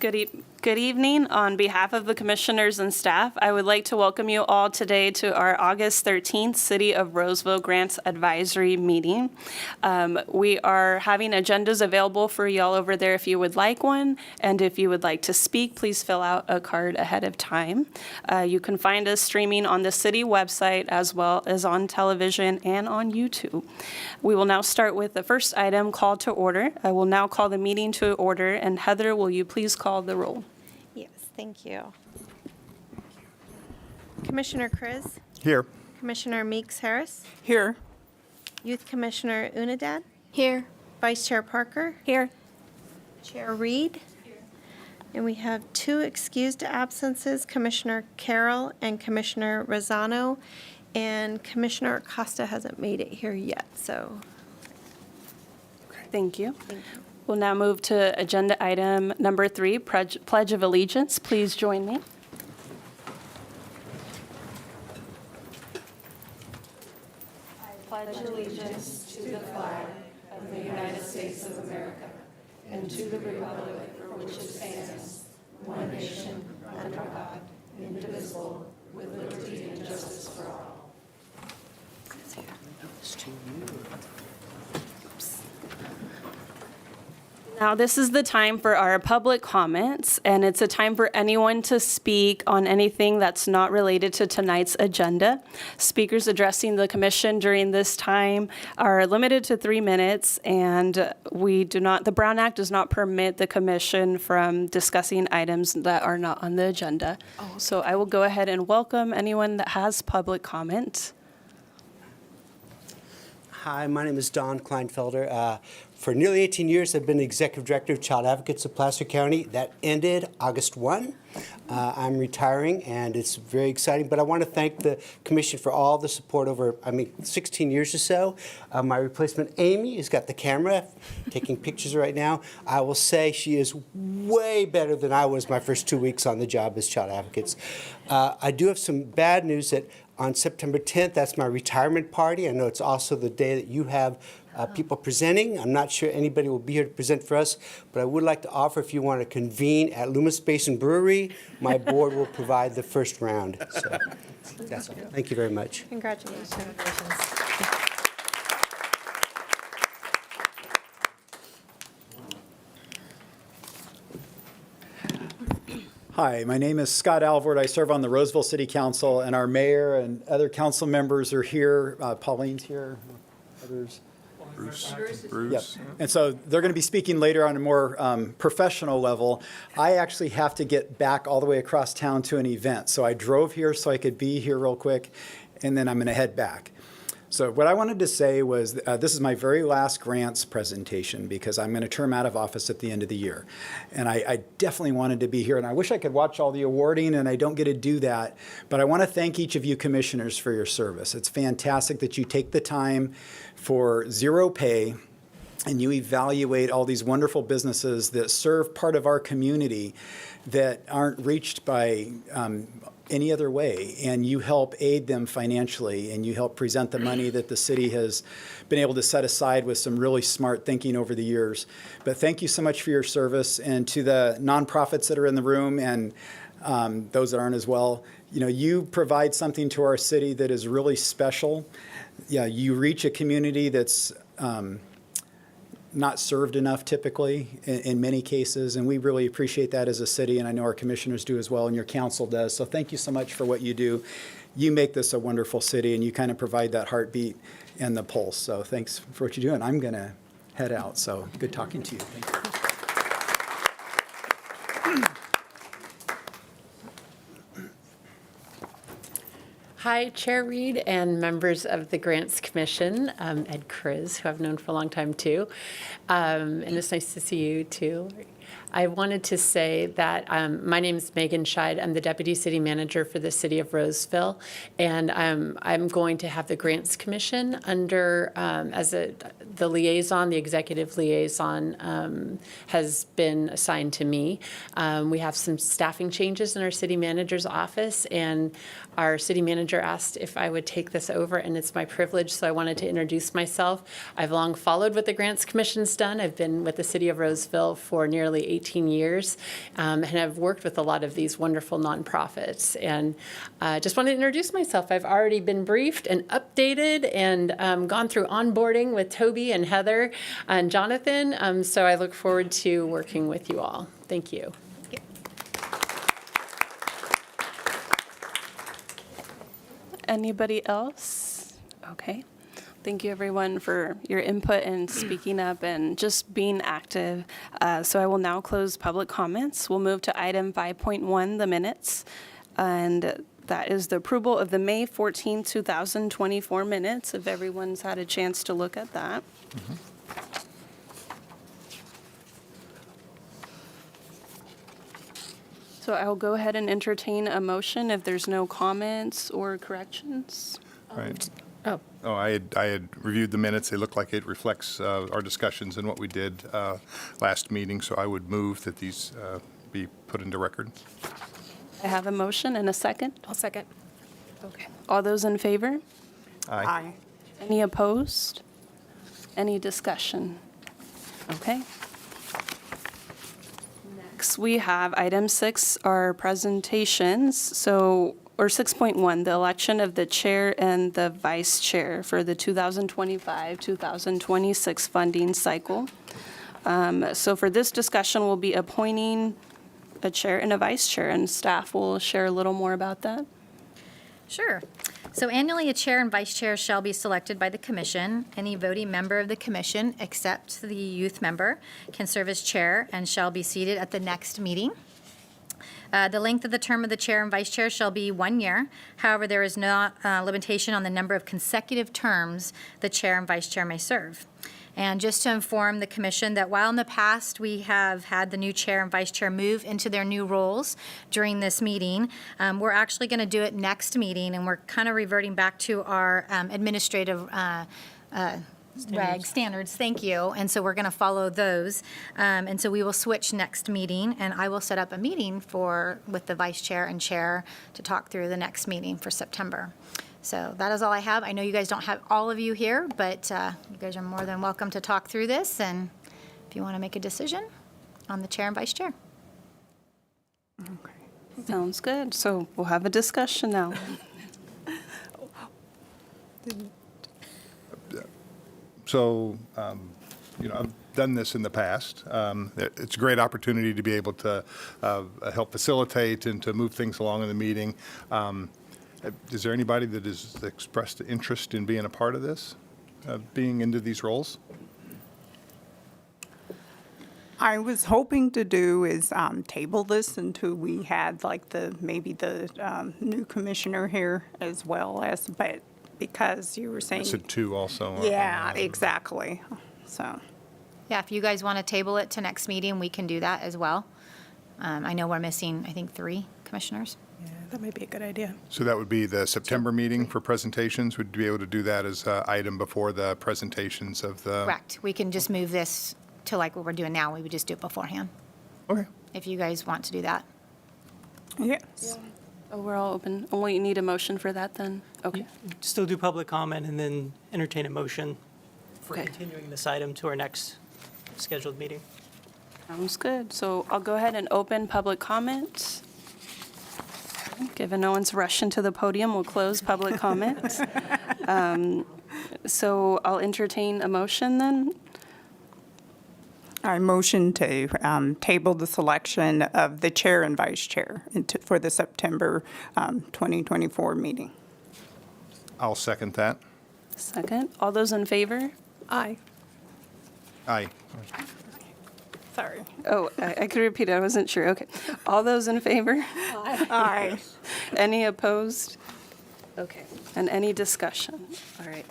Good evening. On behalf of the commissioners and staff, I would like to welcome you all today to our August 13th City of Roseville Grants Advisory Meeting. We are having agendas available for y'all over there if you would like one, and if you would like to speak, please fill out a card ahead of time. You can find us streaming on the city website as well as on television and on YouTube. We will now start with the first item, call to order. I will now call the meeting to order, and Heather, will you please call the roll? Yes, thank you. Commissioner Kriz? Here. Commissioner Meeks Harris? Here. Youth Commissioner Unidad? Here. Vice Chair Parker? Here. Chair Reed? Here. And we have two excused absences, Commissioner Carroll and Commissioner Rosano. And Commissioner Acosta hasn't made it here yet, so. Thank you. We'll now move to agenda item number 3, Pledge of Allegiance. Please join me. I pledge allegiance to the flag of the United States of America and to the republic for which it stands, one nation, under God, indivisible, with liberty and justice for all. Now, this is the time for our public comments, and it's a time for anyone to speak on anything that's not related to tonight's agenda. Speakers addressing the commission during this time are limited to 3 minutes, and the Brown Act does not permit the commission from discussing items that are not on the agenda. So I will go ahead and welcome anyone that has public comment. Hi, my name is Don Kleinfelder. For nearly 18 years, I've been the Executive Director of Child Advocates of Placer County. That ended August 1. I'm retiring, and it's very exciting. But I want to thank the Commission for all the support over, 16 years or so. My replacement, Amy, has got the camera, taking pictures right now. I will say she is way better than I was my first 2 weeks on the job as Child Advocates. I do have some bad news that on September 10th, that's my retirement party. I know it's also the day that you have people presenting. I'm not sure anybody will be here to present for us, but I would like to offer, if you want to convene at Loomis Basin Brewery, my board will provide the first round. So that's all. Thank you very much. Congratulations. Hi, my name is Scott Alvord. I serve on the Roseville City Council, and our mayor and other council members are here. Pauline's here. Others. Bruce. Yep. And so they're going to be speaking later on a more professional level. I actually have to get back all the way across town to an event. So I drove here so I could be here real quick, and then I'm going to head back. So what I wanted to say was this is my very last grants presentation because I'm going to term out of office at the end of the year. And I definitely wanted to be here. And I wish I could watch all the awarding, and I don't get to do that. But I want to thank each of you commissioners for your service. It's fantastic that you take the time for zero pay and you evaluate all these wonderful businesses that serve part of our community that aren't reached by any other way, and you help aid them financially, and you help present the money that the city has been able to set aside with some really smart thinking over the years. But thank you so much for your service, and to the nonprofits that are in the room and those that aren't as well. You know, you provide something to our city that is really special. Yeah, you reach a community that's not served enough typically in many cases, and we really appreciate that as a city, and I know our commissioners do as well, and your council does. So thank you so much for what you do. You make this a wonderful city, and you kind of provide that heartbeat and the pulse. So thanks for what you do, and I'm going to head out. So good talking to you. Thank you. Hi, Chair Reed and members of the Grants Commission, Ed Kriz, who I've known for a long time too. And it's nice to see you too. I wanted to say that my name is Megan Scheid. I'm the Deputy City Manager for the City of Roseville, and I'm going to have the Grants Commission under the liaison, the executive liaison has been assigned to me. We have some staffing changes in our city manager's office, and our city manager asked if I would take this over, and it's my privilege, so I wanted to introduce myself. I've long followed what the Grants Commission's done. I've been with the City of Roseville for nearly 18 years and have worked with a lot of these wonderful nonprofits. And just wanted to introduce myself. I've already been briefed and updated and gone through onboarding with Toby and Heather and Jonathan. So I look forward to working with you all. Thank you. Anybody else? Okay. Thank you, everyone, for your input and speaking up and just being active. So I will now close public comments. We'll move to item 5.1, the minutes. And that is the approval of the May 14, 2024 minutes, if everyone's had a chance to look at that. So I'll go ahead and entertain a motion if there's no comments or corrections. Right. Oh, Oh, I had reviewed the minutes. They look like it reflects our discussions and what we did last meeting, so I would move that these be put into record. I have a motion and a second. I'll second. Okay. All those in favor? Aye. Any opposed? Any discussion? Okay. Next, we have item 6, our presentations. So, or 6.1, the election of the chair and the vice chair for the 2025-2026 funding cycle. So for this discussion, we'll be appointing a chair and a vice chair, and staff will share a little more about that. Sure. So annually, a chair and vice chair shall be selected by the commission. Any voting member of the commission, except the youth member, can serve as chair and shall be seated at the next meeting. The length of the term of the chair and vice chair shall be 1 year. However, there is no limitation on the number of consecutive terms the chair and vice chair may serve. And just to inform the commission that while in the past we have had the new chair and vice chair move into their new roles during this meeting, we're actually going to do it next meeting, and we're kind of reverting back to our administrative standards, thank you. And so we're going to follow those. And so we will switch next meeting, and I will set up a meeting with the vice chair and chair to talk through the next meeting for September. So that is all I have. I know you guys don't have all of you here, but you guys are more than welcome to talk through this, and if you want to make a decision on the chair and vice chair. Sounds good. So we'll have a discussion now. So, I've done this in the past. It's a great opportunity to be able to help facilitate and to move things along in the meeting. Is there anybody that has expressed interest in being a part of this, being into these roles? I was hoping to do is table this until we had like maybe the new commissioner here as well as, but because you were I saying. said 2 also. Yeah, exactly. So, Yeah, if you guys want to table it to next meeting, we can do that as well. I know we're missing, I think, 3 commissioners. Yeah, that might be a good idea. So that would be the September meeting for presentations. Would you be able to do that as an item before the presentations of the? Correct. We can just move this to like what we're doing now. We would just do it beforehand, Okay. if you guys want to do that. yes. Oh, we're all open. Oh, you need a motion for that then? Okay. Still do public comment and then entertain a motion for Okay. continuing this item to our next scheduled meeting. Sounds good. So I'll go ahead and open public comment. Given no one's rushing to the podium, we'll close public comment. So I'll entertain a motion then. I motion to table the selection of the chair and vice chair for the September 2024 meeting. I'll second that. Second. All those in favor? Aye. Aye. Sorry. Oh, I could repeat it. I wasn't sure. Okay. All those in favor? Aye. Any opposed? Okay. And any discussion? All right.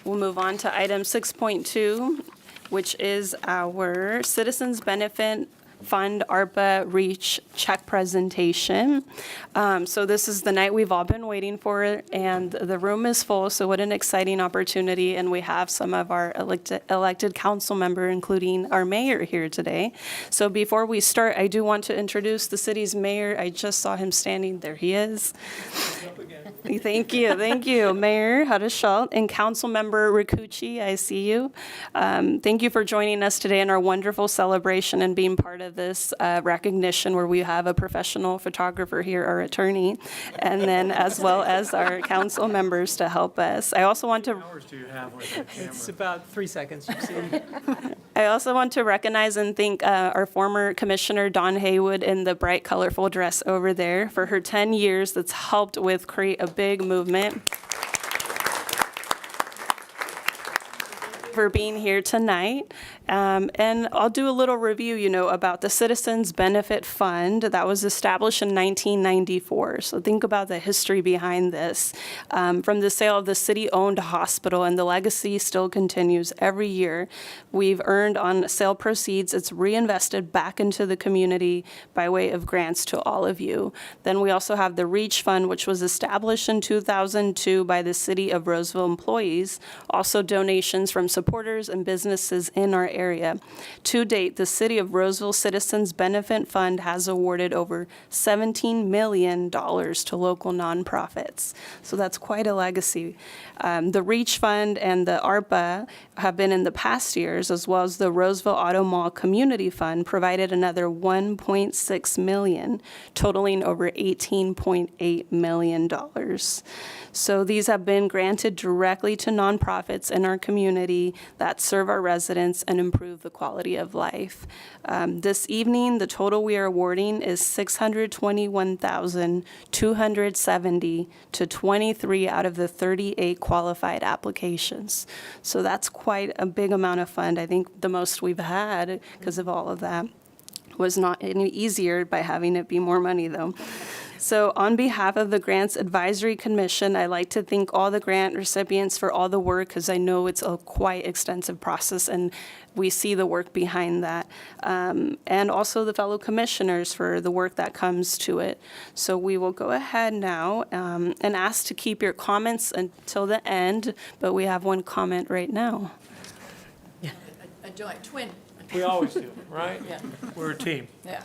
We'll move on to item 6.2, which is our Citizens Benefit Fund ARPA REACH check presentation. So this is the night we've all been waiting for, and the room is full, so what an exciting opportunity. And we have some of our elected council member, including our mayor here today. So before we start, I do want to introduce the city's mayor. I just saw him standing. There he is. Thank you, Mayor Huddeschalt and Council Member Rikuchi, I see you. Thank you for joining us today in our wonderful celebration and being part of of this recognition where we have a professional photographer here, our attorney, and then as well as our council members to help us. I also want to Hours do you have with that camera? It's about 3 seconds. You see. I also want to recognize and thank our former commissioner, Dawn Haywood, in the bright, colorful dress over there for her 10 years that's helped with create a big movement. For being here tonight. And I'll do a little review, about the Citizens Benefit Fund that was established in 1994. So think about the history behind this. From the sale of the city-owned hospital, and the legacy still continues every year. We've earned on sale proceeds. It's reinvested back into the community by way of grants to all of you. Then we also have the REACH Fund, which was established in 2002 by the City of Roseville employees. Also donations from supporters and businesses in our area. To date, the City of Roseville Citizens Benefit Fund has awarded over $17 million to local nonprofits. So that's quite a legacy. The REACH Fund and the ARPA have been in the past years, as well as the Roseville Auto Mall Community Fund provided another $1.6 million, totaling over $18.8 million. So these have been granted directly to nonprofits in our community that serve our residents and improve the quality of life. This evening, the total we are awarding is $621,270 to 23 out of the 38 qualified applications. So that's quite a big amount of fund. I think the most we've had because of all of that. Was not any easier by having it be more money, though. So on behalf of the Grants Advisory Commission, I'd like to thank all the grant recipients for all the work, because I know it's a quite extensive process, and we see the work behind that. And also the fellow commissioners for the work that comes to it. So we will go ahead now and ask to keep your comments until the end, but we have one comment right now. A joint twin. We always do, right? Yeah. We're a team. Yeah.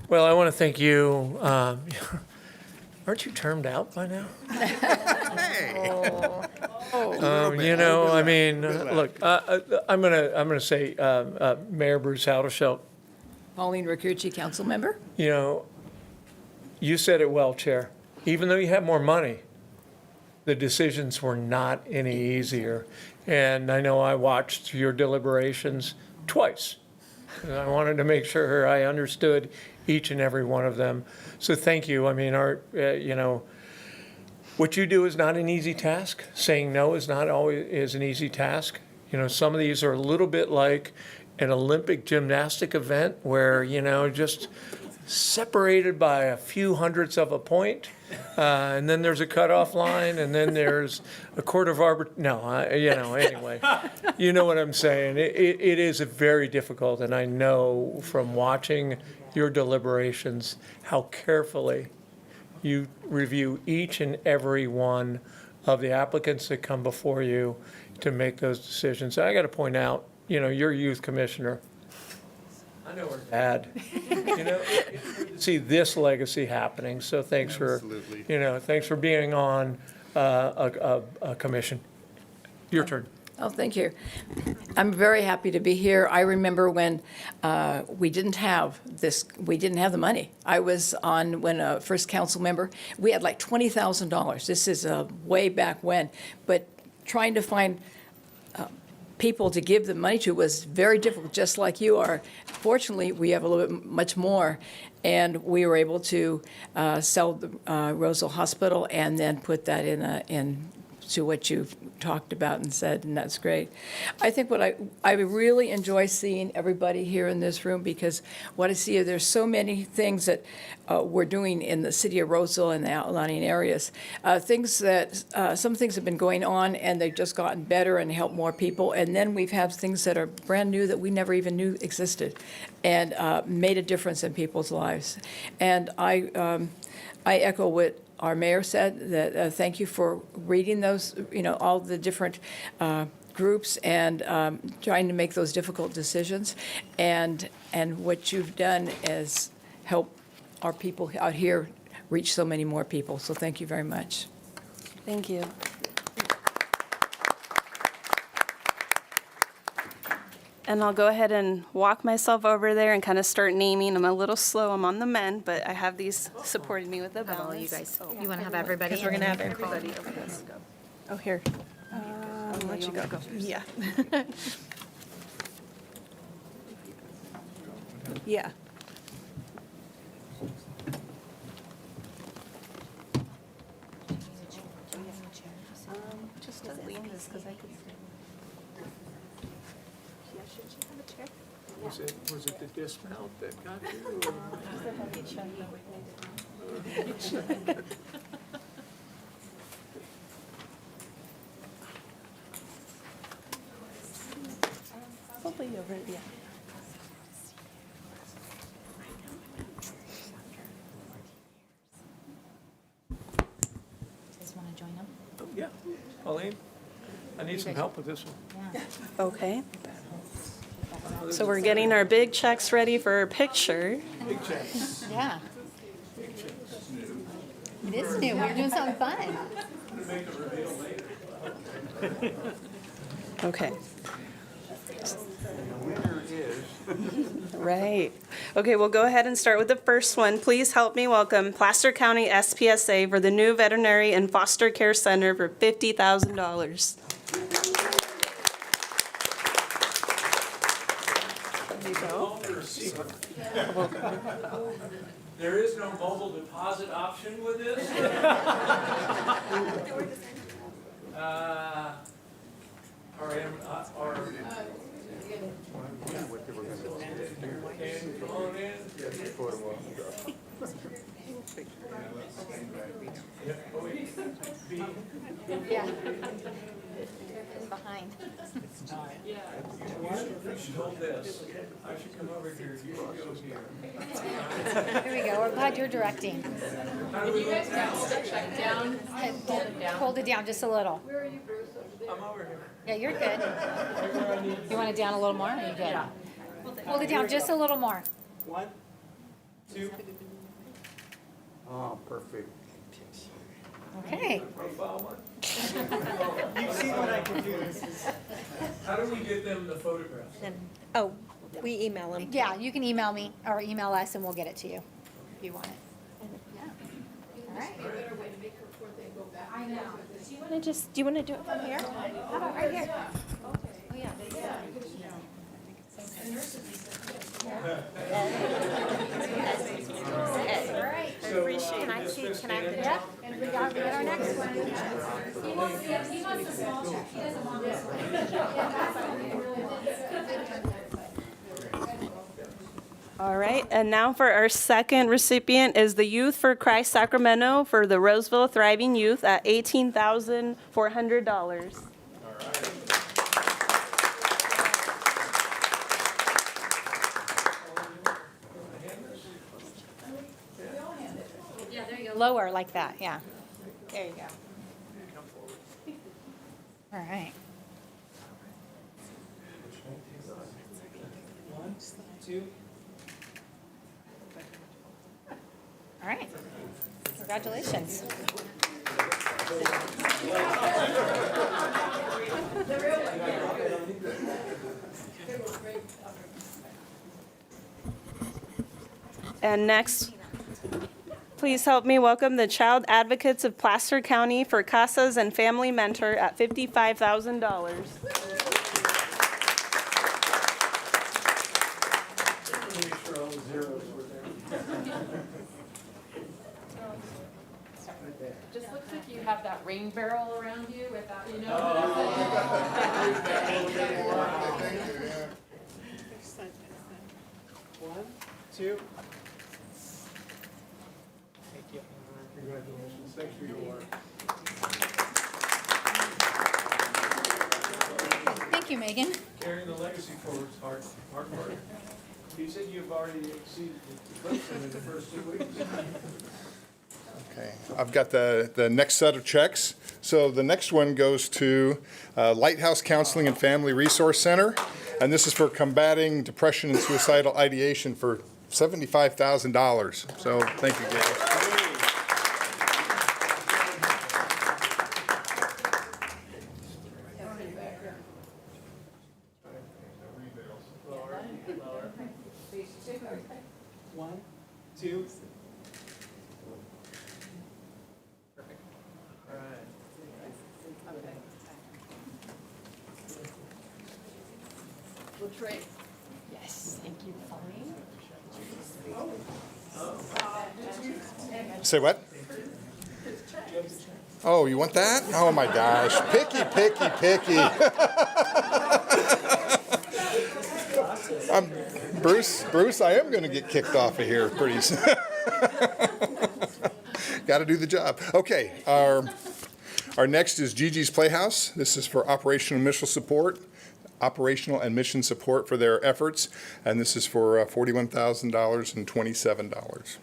Well, I want to thank you. Aren't you termed out by now? I mean, look, I'm gonna say, Mayor Bruce Haudashelt, Pauline Riccucci, council member. you said it well, Chair. Even though you had more money, the decisions were not any easier. And I know I watched your deliberations twice. And I wanted to make sure I understood each and every one of them. So thank you. I mean, what you do is not an easy task. Saying no is not always an easy task. Some of these are a little bit like an Olympic gymnastic event where, just separated by a few hundredths of a point, and then there's a cutoff line, and then there's a court of anyway, you know what I'm saying. It is very difficult, and I know from watching your deliberations how carefully you review each and every one of the applicants that come before you to make those decisions. I got to point out, your youth commissioner, I know we're bad. It's good to see this legacy happening. So thanks for, thanks for being on a commission. Your turn. Oh, thank you. I'm very happy to be here. I remember when we didn't have the money. I was on when first council member. We had like $20,000. This is way back when. But trying to find people to give the money to was very difficult, just like you are. Fortunately, we have a little bit much more, and we were able to sell the Roseville Hospital and then put that in to what you've talked about and said, and that's great. I think what I really enjoy seeing everybody here in this room, because what I see is there's so many things that we're doing in the city of Roseville and the outlying areas. Things that, some things have been going on and they've just gotten better and helped more people. And then we've had things that are brand new that we never even knew existed and made a difference in people's lives. And I echo what our mayor said, that thank you for reading those, all the different groups and trying to make those difficult decisions. And what you've done is help our people out here reach so many more people. So thank you very much. Thank you. And I'll go ahead and walk myself over there and kind of start naming. I'm a little slow. I'm on the mend, but I have these supporting me with the Have all balance. you guys, you want to have everybody? Because we're going to have and then- everybody over this. Oh, here. I'll let you go. Yeah. Yeah. Just to lean this because I could. Was it the dismount that got you? Probably over, yeah. Just want to join them? Yeah, Pauline, I need some help with this one. Okay. So we're getting our big checks ready for our picture. Yeah. It is new. We're doing something fun. Okay. Right. Okay, we'll go ahead and start with the first one. Please help me welcome Placer County SPSA for the new veterinary and foster care center for $50,000. There is no mobile deposit option with this? All right, and come on in. Yeah. Behind. You should hold this. I should come over here, you should go here. Here we go. We're glad you're directing. You guys can hold the check down. Hold it down just a little. I'm over here. Yeah, you're good. You want it down a little more? Are you good? Hold it down just a little more. 1, 2. Oh, perfect. Okay. Profile one. You see what I can do. How do we get them the photographs? Oh, we email them. Yeah, you can email me or email us and we'll get it to you if you want it. Yeah. All right. Do you want to do it from here? How about right here? All right. Can I see, can I? Yeah, and we got our next one. He wants the small check. He doesn't want this one. All right, and now for our second recipient is the Youth for Christ Sacramento for the Roseville Thriving Youth at $18,400. Yeah, there you go. Lower like that, yeah. There you go. All right. 1, 2. All right. Congratulations. And next, please help me welcome the Child Advocates of Placer County for Casas and Family Mentor at $55,000. Make sure all the zeros were there. Just looks like you have that rain barrel around you without, you know. One, two. Congratulations, thanks for your work. Thank you, Megan. Carrying the legacy forward is hard work. You said you've already exceeded the eclipse in the first 2 weeks. Okay, I've got the next set of checks. So the next one goes to Lighthouse Counseling and Family Resource Center, and this is for combating depression and suicidal ideation for $75,000. So thank you, guys. Yes, thank you, Pauline. Say what? Oh, you want that? Oh my gosh. Picky, picky, picky. Bruce, I am going to get kicked off of here pretty soon. Got to do the job. Okay, our next is Gigi's Playhouse. This is for operational and mission support for their efforts, and this is for $41,027.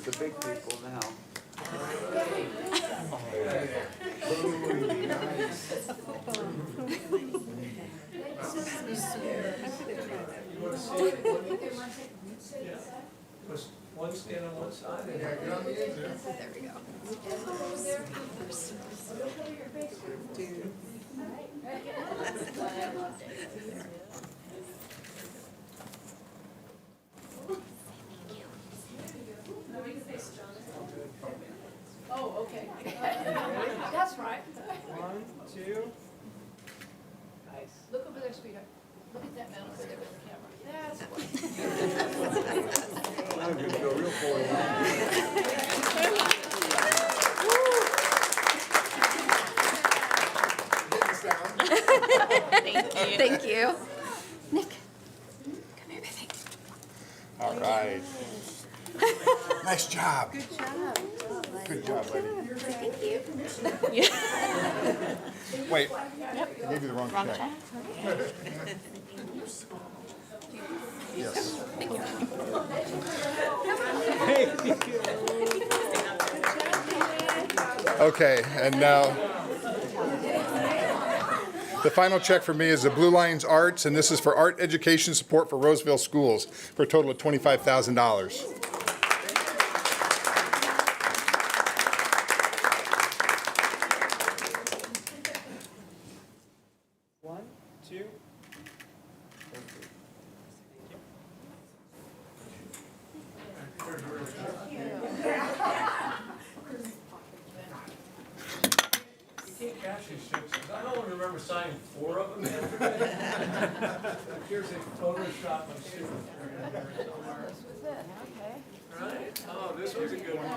The big people now. One stand on one side and there you go. Oh, okay. That's right. 1, 2. Look over there, sweetheart. Look at that man over there with the camera. That's what. I'm going to go real forward. Thank you. All right. Nice job. Good job, lady. Thank you. Wait, I gave you the wrong check. Yes. Okay, and now the final check for me is the Blue Lions Arts, and this is for art education support for Roseville schools for a total of $25,000. I don't remember signing 4 of them. Here's a Photoshop of signature. Right? Oh, this was a good one.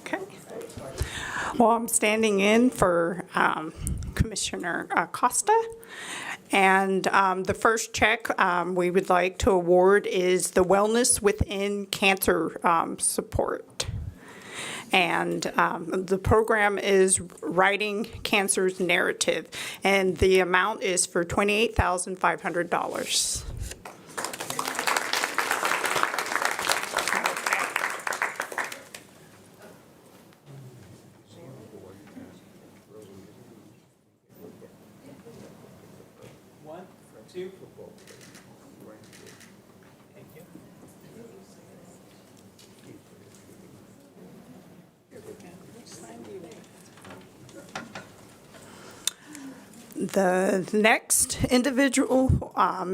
Okay. Well, I'm standing in for Commissioner Costa. And the first check we would like to award is the Wellness Within Cancer support. And the program is Writing Cancer's Narrative, and the amount is for $28,500. The next individual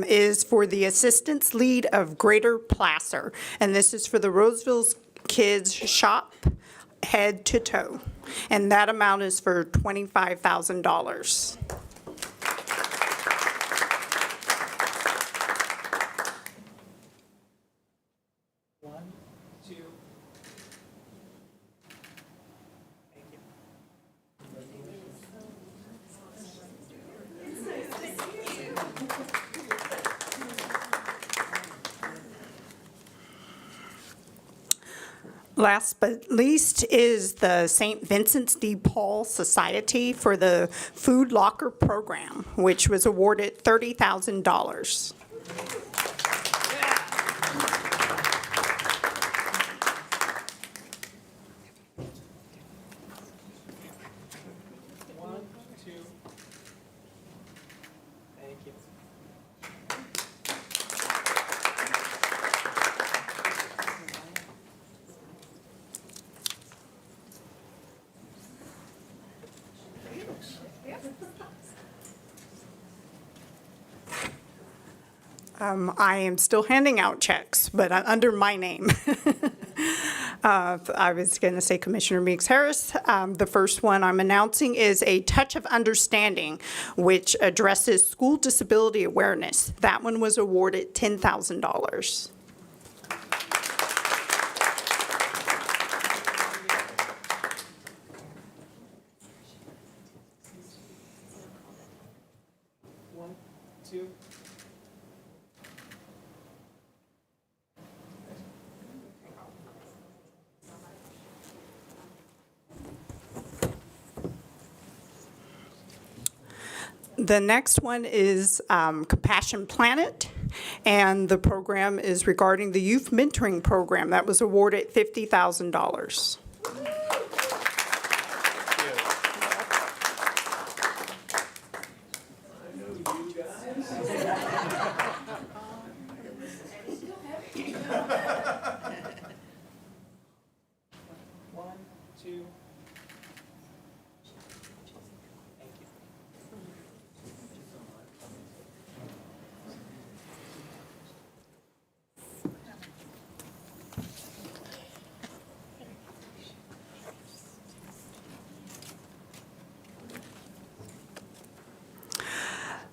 is for the Assistance Lead of Greater Placer, and this is for the Roseville Kids Shop Head to Toe, and that amount is for $25,000. Last but least is the St. Vincent de Paul Society for the Food Locker Program, which was awarded $30,000. I am still handing out checks, but under my name. I was going to say Commissioner Meeks Harris. The first one I'm announcing is A Touch of Understanding, which addresses school disability awareness. That one was awarded $10,000. One, two. The next one is Compassion Planet, and the program is regarding the youth mentoring program that was awarded $50,000. One, two.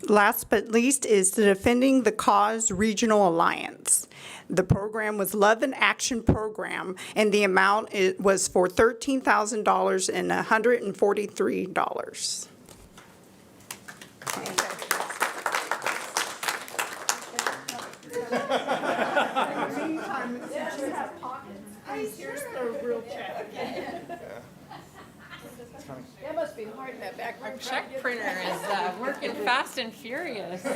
Last but least is the Defending the Cause Regional Alliance. The program was Love in Action Program, and the amount was for $13,000 and $143. That must be hard, that back. Our check printer is working fast and furious. Say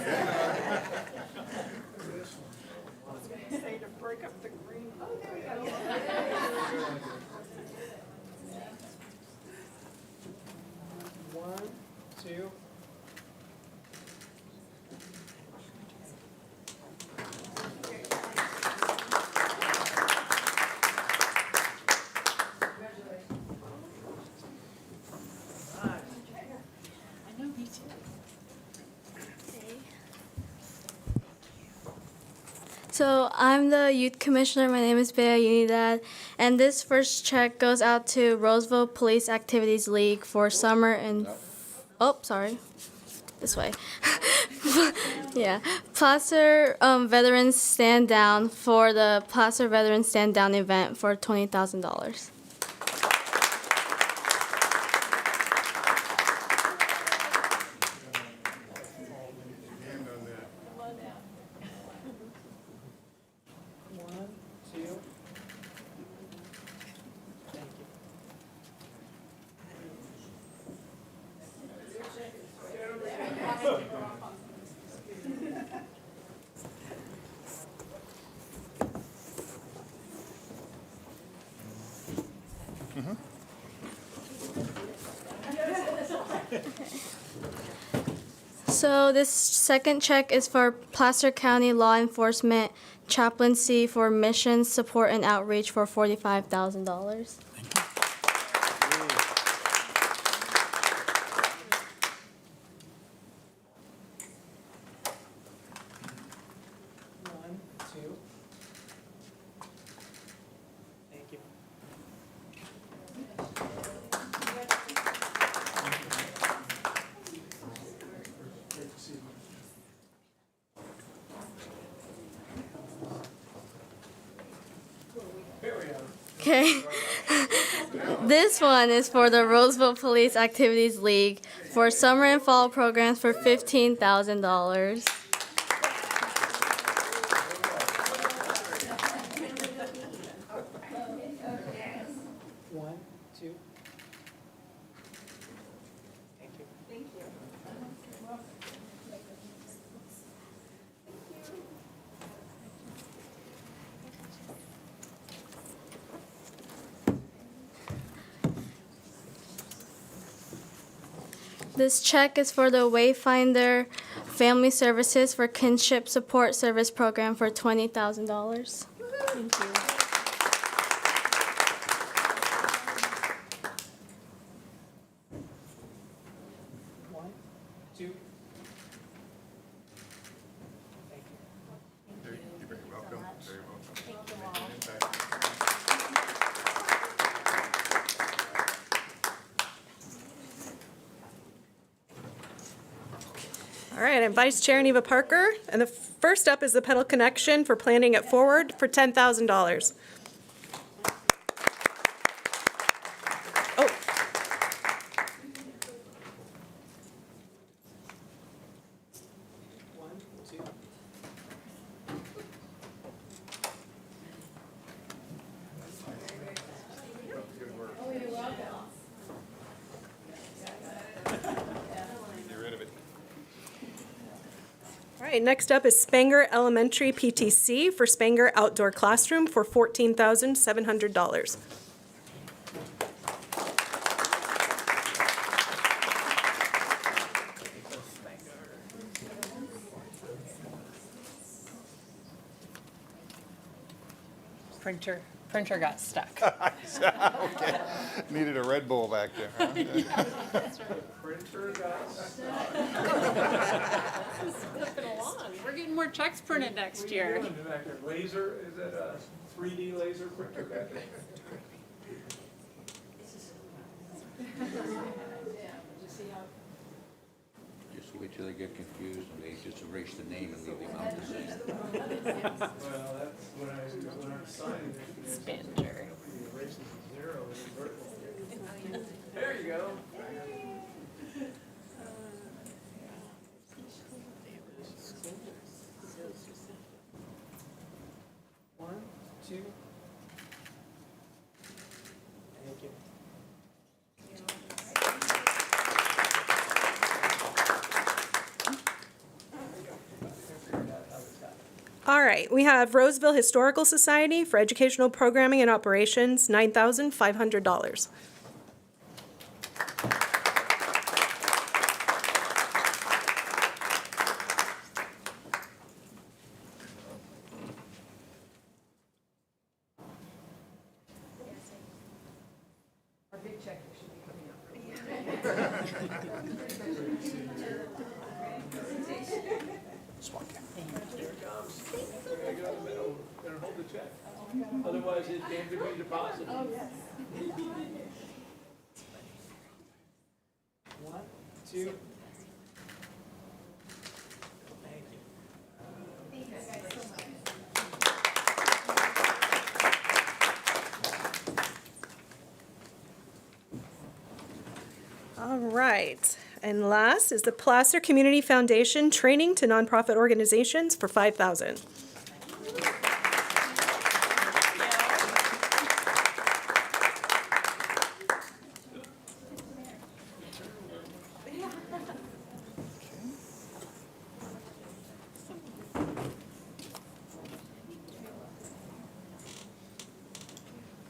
to break up the green. One, two. So I'm the youth commissioner. My name is Bea Unidad, and this first check goes out to Roseville Police Activities League for summer and this way. Yeah, Placer Veterans Stand Down for the Placer Veterans Stand Down event for $20,000. One, two. Thank you. So this second check is for Placer County Law Enforcement Chaplaincy for Missions Support and Outreach for $45,000. One, two. Thank you. Okay. This one is for the Roseville Police Activities League for summer and fall programs for $15,000. One, two. Thank you. This check is for the Wayfinder Family Services for Kinship Support Service Program for $20,000. Thank you. One, two. Thank you. You're very welcome. Very welcome. All right, I'm Vice Chair Neva Parker, and the first up is the Pedal Connection for Planning It Forward for $10,000. Oh. All right, next up is Spanger Elementary PTC for Spanger Outdoor Classroom for $14,700. Printer got stuck. Okay. Needed a Red Bull back there. Huh? We're getting more checks printed next year. Laser, is that a 3D laser printer back there? Just wait till they get confused and they just erase the name and leave the amount the same. Well, that's when I'm signing it. Spanger. There you go. One, two. Thank you. All right, we have Roseville Historical Society for Educational Programming and Operations, $9,500. Better hold the check. Otherwise, it can't be deposited. One, two. Thank you. All right, and last is the Placer Community Foundation Training to Nonprofit Organizations for $5,000.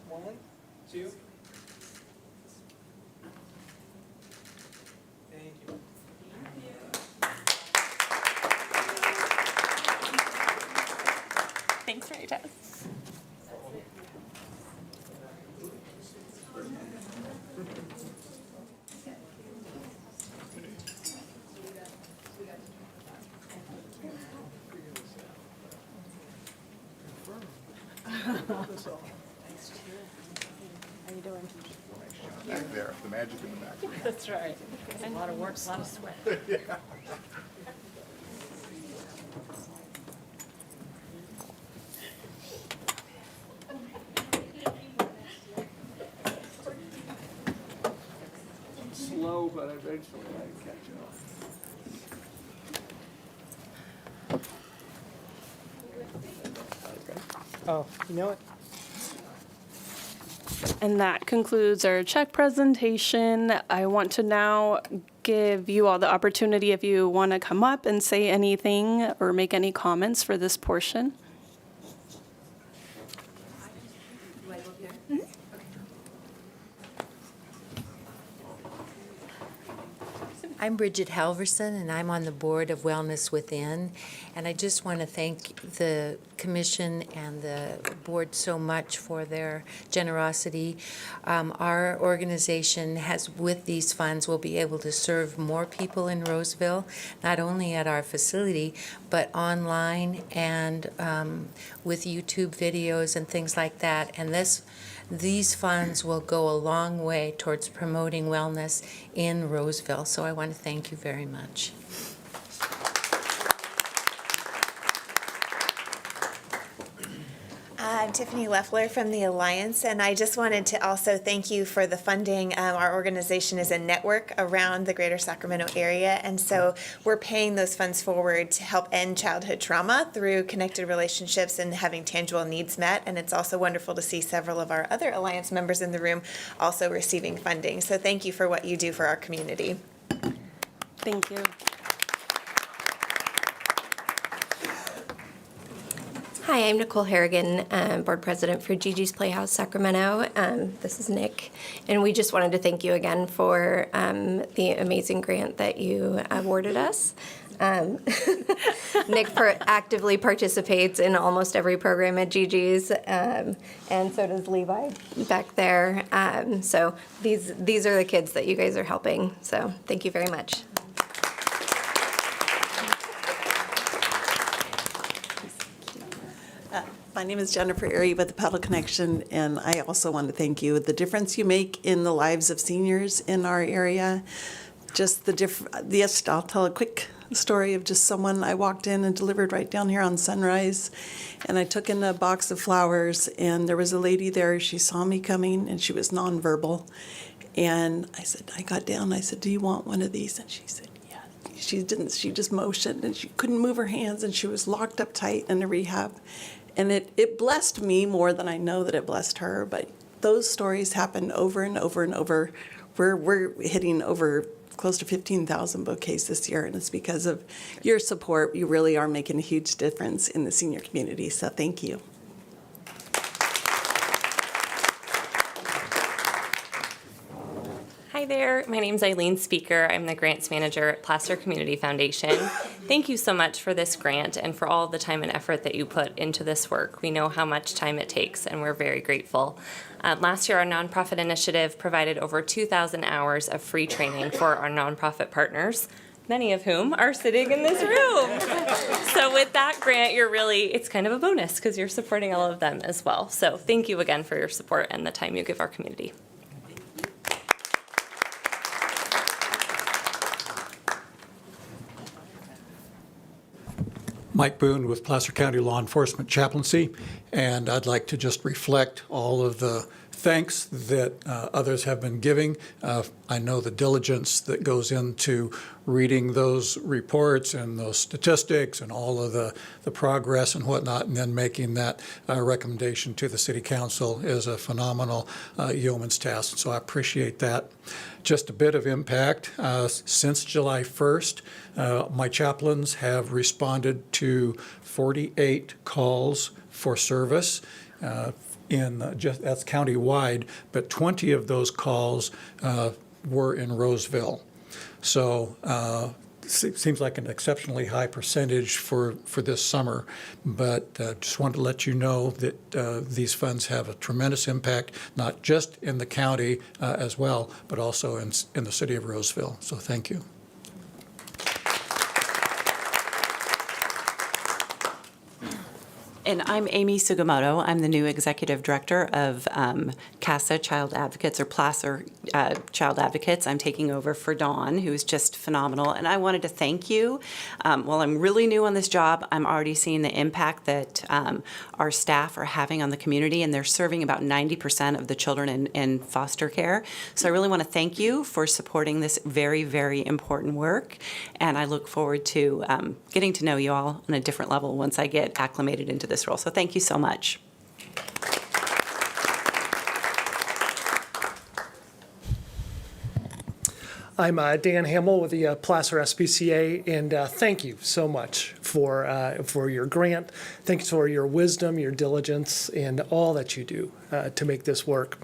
One, two. Thank you. Thanks, Rita. Back there, the magic in the back. That's right. A lot of work, a lot of sweat. I'm slow, but eventually I catch up. Oh, you know what? And that concludes our check presentation. I want to now give you all the opportunity if you want to come up and say anything or make any comments for this portion. I'm Bridget Halverson, and I'm on the board of Wellness Within. And I just want to thank the commission and the board so much for their generosity. Our organization has, with these funds, will be able to serve more people in Roseville, not only at our facility, but online and with YouTube videos and things like that. And these funds will go a long way towards promoting wellness in Roseville. So I want to thank you very much. Tiffany Leffler from the Alliance, and I just wanted to also thank you for the funding. Our organization is a network around the greater Sacramento area, and so we're paying those funds forward to help end childhood trauma through connected relationships and having tangible needs met. And it's also wonderful to see several of our other Alliance members in the room also receiving funding. So thank you for what you do for our community. Thank you. Hi, I'm Nicole Harrigan, Board President for Gigi's Playhouse Sacramento. This is Nick, and we just wanted to thank you again for the amazing grant that you awarded us. Nick actively participates in almost every program at Gigi's, and so does Levi back there. So these are the kids that you guys are helping, so thank you very much. My name is Jennifer Erie with the Paddle Connection, and I also want to thank you. The difference you make in the lives of seniors in our area, just yes, I'll tell a quick story of just someone I walked in and delivered right down here on Sunrise, and I took in a box of flowers, and there was a lady there. She saw me coming, and she was nonverbal, and I got down, I said, do you want one of these? And she said, yeah. She didn't, she just motioned, and she couldn't move her hands, and she was locked up tight in a rehab. And it blessed me more than I know that it blessed her, but those stories happen over and over and over. We're hitting over close to 15,000 bouquets this year, and it's because of your support. You really are making a huge difference in the senior community, so thank you. Hi there, my name is Eileen Speaker. I'm the grants manager at Placer Community Foundation. Thank you so much for this grant and for all the time and effort that you put into this work. We know how much time it takes, and we're very grateful. Last year, our nonprofit initiative provided over 2,000 hours of free training for our nonprofit partners, many of whom are sitting in this room. So with that grant, it's kind of a bonus because you're supporting all of them as well. So thank you again for your support and the time you give our community. Mike Boone with Placer County Law Enforcement Chaplaincy, and I'd like to just reflect all of the thanks that others have been giving. I know the diligence that goes into reading those reports and those statistics and all of the progress and whatnot, and then making that recommendation to the City Council is a phenomenal yeoman's task. So I appreciate that. Just a bit of impact. Since July 1st, my chaplains have responded to 48 calls for service. That's county-wide, but 20 of those calls were in Roseville. So it seems like an exceptionally high percentage for this summer, but just wanted to let you know that these funds have a tremendous impact, not just in the county as well, but also in the city of Roseville. So thank you. And I'm Amy Sugimoto. I'm the new executive director of CASA Child Advocates, or Placer Child Advocates. I'm taking over for Dawn, who's just phenomenal. And I wanted to thank you. While I'm really new on this job, I'm already seeing the impact that our staff are having on the community, and they're serving about 90% of the children in foster care. So I really want to thank you for supporting this very, very important work. And I look forward to getting to know you all on a different level once I get acclimated into this role. So thank you so much. I'm Dan Hamill with the Placer SPCA, and thank you so much for your grant. Thanks for your wisdom, your diligence, and all that you do to make this work.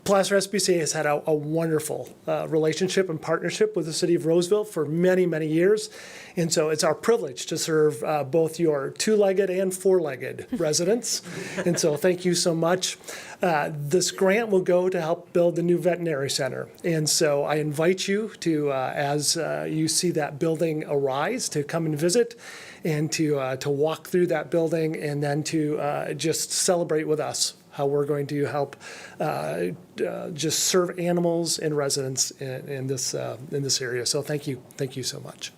Placer SPCA has had a wonderful relationship and partnership with the city of Roseville for many, many years. And so it's our privilege to serve both your two-legged and four-legged residents. And so thank you so much. This grant will go to help build the new veterinary center. And so I invite you to, as you see that building arise, to come and visit and to walk through that building, and then to just celebrate with us how we're going to help just serve animals and residents in this area. So thank you so much.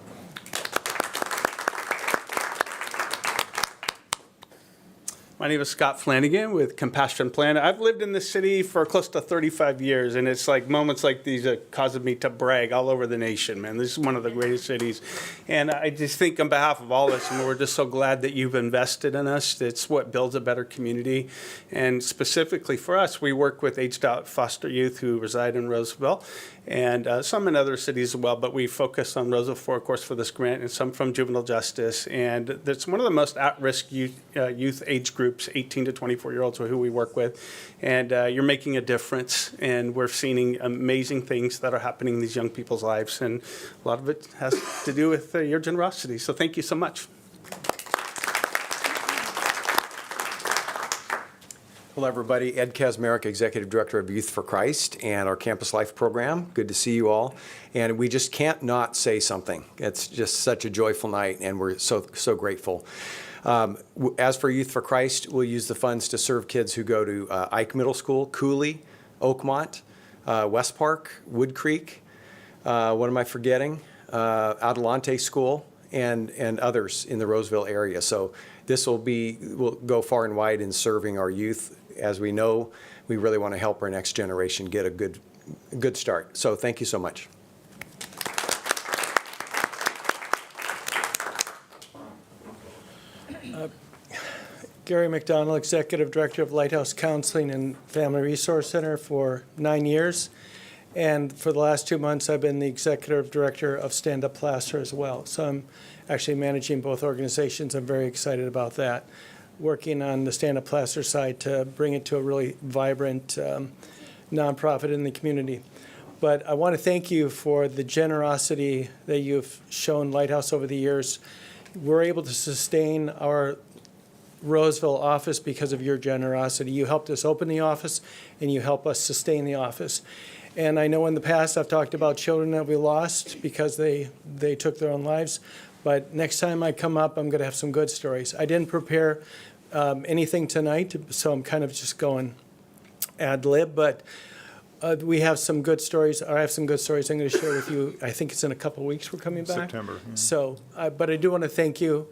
My name is Scott Flanagan with Compassion Planet. I've lived in this city for close to 35 years, and it's like moments like these that cause me to brag all over the nation, man. This is one of the greatest cities. And I just think on behalf of all of us, and we're just so glad that you've invested in us. It's what builds a better community. And specifically for us, we work with aged out foster youth who reside in Roseville, and some in other cities as well, but we focus on Roseville for, of course, for this grant, and some from juvenile justice. And that's one of the most at-risk youth age groups, 18 to 24-year-olds who we work with. And you're making a difference, and we're seeing amazing things that are happening in these young people's lives. And a lot of it has to do with your generosity. So thank you so much. Hello, everybody. Ed Kazmarek, Executive Director of Youth for Christ and our Campus Life program. Good to see you all. And we just can't not say something. It's just such a joyful night, and we're so grateful. As for Youth for Christ, we'll use the funds to serve kids who go to Ike Middle School, Cooley, Oakmont, West Park, Wood Creek. What am I forgetting? Adelante School and others in the Roseville area. So this will go far and wide in serving our youth. As we know, we really want to help our next generation get a good start. So thank you so much. Gary McDonald, Executive Director of Lighthouse Counseling and Family Resource Center for 9 years. And for the last 2 months, I've been the Executive Director of Stand Up Placer as well. So I'm actually managing both organizations. I'm very excited about that. Working on the Stand Up Placer side to bring it to a really vibrant nonprofit in the community. But I want to thank you for the generosity that you've shown Lighthouse over the years. We're able to sustain our Roseville office because of your generosity. You helped us open the office, and you help us sustain the office. And I know in the past I've talked about children that we lost because they took their own lives. But next time I come up, I'm going to have some good stories. I didn't prepare anything tonight, so I'm kind of just going ad lib. But we have some good stories. I have some good stories I'm going to share with you. I think it's in a couple of weeks we're coming back. September. Yeah. So, but I do want to thank you.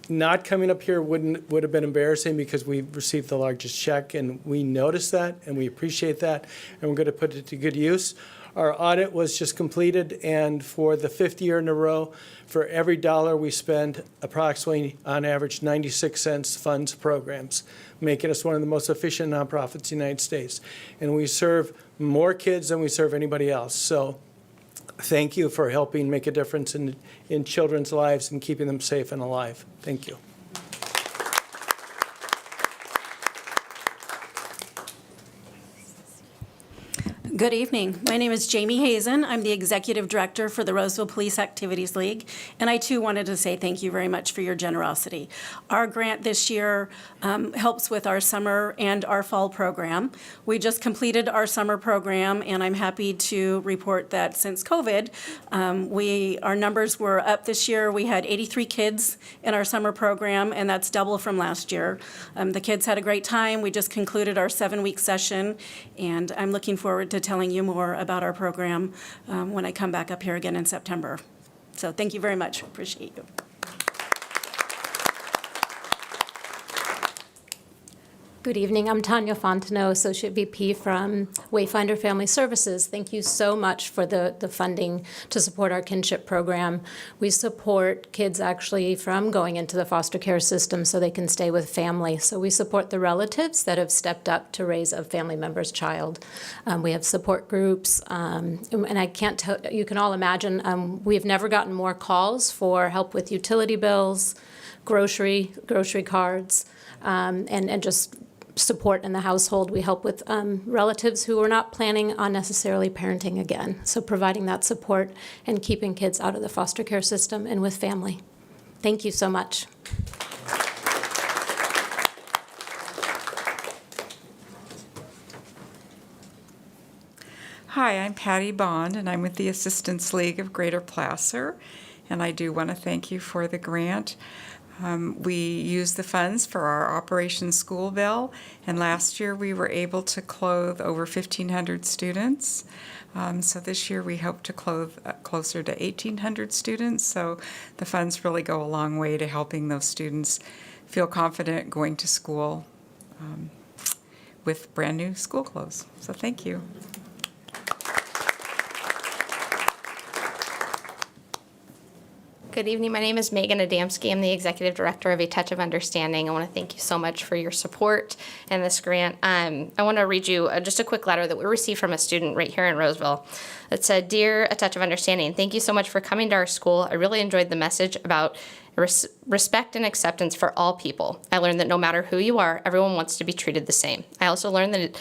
Not coming up here would have been embarrassing because we received the largest check, and we noticed that, and we appreciate that, and we're going to put it to good use. Our audit was just completed, and for the 5th year in a row, for every dollar we spend, approximately, on average, 96 cents funds programs, making us one of the most efficient nonprofits in the United States. And we serve more kids than we serve anybody else. So thank you for helping make a difference in children's lives and keeping them safe and alive. Thank you. Good evening. My name is Jamie Hazen. I'm the Executive Director for the Roseville Police Activities League, and I too wanted to say thank you very much for your generosity. Our grant this year helps with our summer and our fall program. We just completed our summer program, and I'm happy to report that since COVID, our numbers were up this year. We had 83 kids in our summer program, and that's double from last year. The kids had a great time. We just concluded our 7-week session, and I'm looking forward to telling you more about our program when I come back up here again in September. So thank you very much. Appreciate you. Good evening. I'm Tanya Fontenot, Associate VP from Wayfinder Family Services. Thank you so much for the funding to support our kinship program. We support kids actually from going into the foster care system so they can stay with family. So we support the relatives that have stepped up to raise a family member's child. We have support groups, and I can't tell, you can all imagine, we've never gotten more calls for help with utility bills, grocery cards, and just support in the household. We help with relatives who are not planning on necessarily parenting again. So providing that support and keeping kids out of the foster care system and with family. Thank you so much. Hi, I'm Patty Bond, and I'm with the Assistance League of Greater Placer, and I do want to thank you for the grant. We use the funds for our Operation School Bell, and last year we were able to clothe over 1,500 students. So this year we hope to clothe closer to 1,800 students. So the funds really go a long way to helping those students feel confident going to school with brand new school clothes. So thank you. Good evening. My name is Megan Adamski. I'm the Executive Director of A Touch of Understanding. I want to thank you so much for your support in this grant. I want to read you just a quick letter that we received from a student right here in Roseville. It said, "Dear A Touch of Understanding, thank you so much for coming to our school. I really enjoyed the message about respect and acceptance for all people. I learned that no matter who you are, everyone wants to be treated the same. I also learned that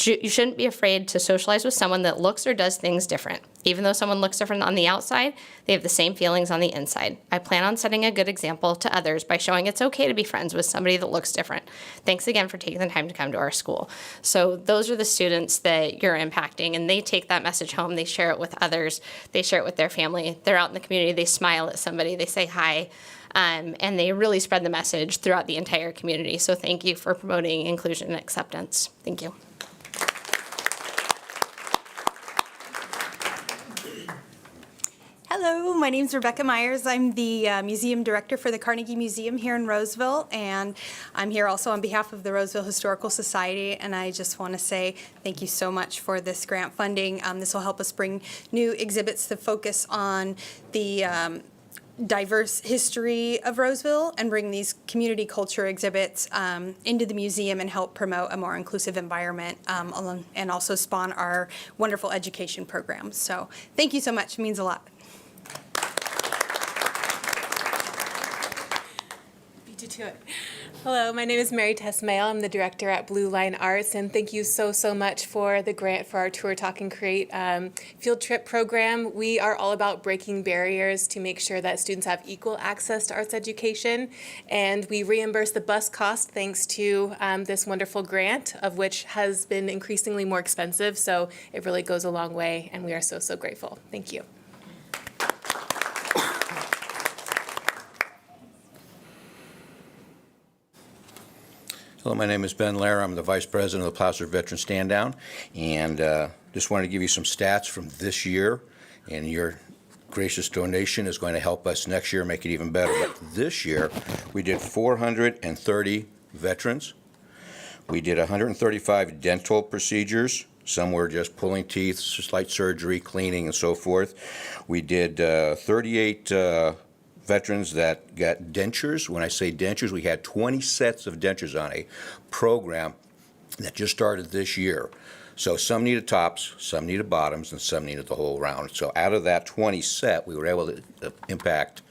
you shouldn't be afraid to socialize with someone that looks or does things different. Even though someone looks different on the outside, they have the same feelings on the inside. I plan on setting a good example to others by showing it's okay to be friends with somebody that looks different. Thanks again for taking the time to come to our school." So those are the students that you're impacting, and they take that message home. They share it with others. They share it with their family. They're out in the community. They smile at somebody. They say hi. And they really spread the message throughout the entire community. So thank you for promoting inclusion and acceptance. Thank you. Hello, my name is Rebecca Myers. I'm the museum director for the Carnegie Museum here in Roseville, and I'm here also on behalf of the Roseville Historical Society, and I just want to say thank you so much for this grant funding. This will help us bring new exhibits to focus on the diverse history of Roseville and bring these community culture exhibits into the museum and help promote a more inclusive environment and also spawn our wonderful education programs. So thank you so much. It means a lot. Hello, my name is Mary Tess Mail. I'm the director at Blue Line Arts, and thank you so much for the grant for our Tour, Talk, and Create field trip program. We are all about breaking barriers to make sure that students have equal access to arts education, and we reimburse the bus cost thanks to this wonderful grant, of which has been increasingly more expensive, so it really goes a long way, and we are so grateful. Thank you. Hello, my name is Ben Lair. I'm the Vice President of the Placer Veteran Stand Down, and just wanted to give you some stats from this year, and your gracious donation is going to help us next year make it even better. But this year, we did 430 veterans. We did 135 dental procedures. Some were just pulling teeth, slight surgery, cleaning, and so forth. We did 38 veterans that got dentures. When I say dentures, we had 20 sets of dentures on a program that just started this year. So some needed tops, some needed bottoms, and some needed the whole round. So out of that 20 set, we were able to impact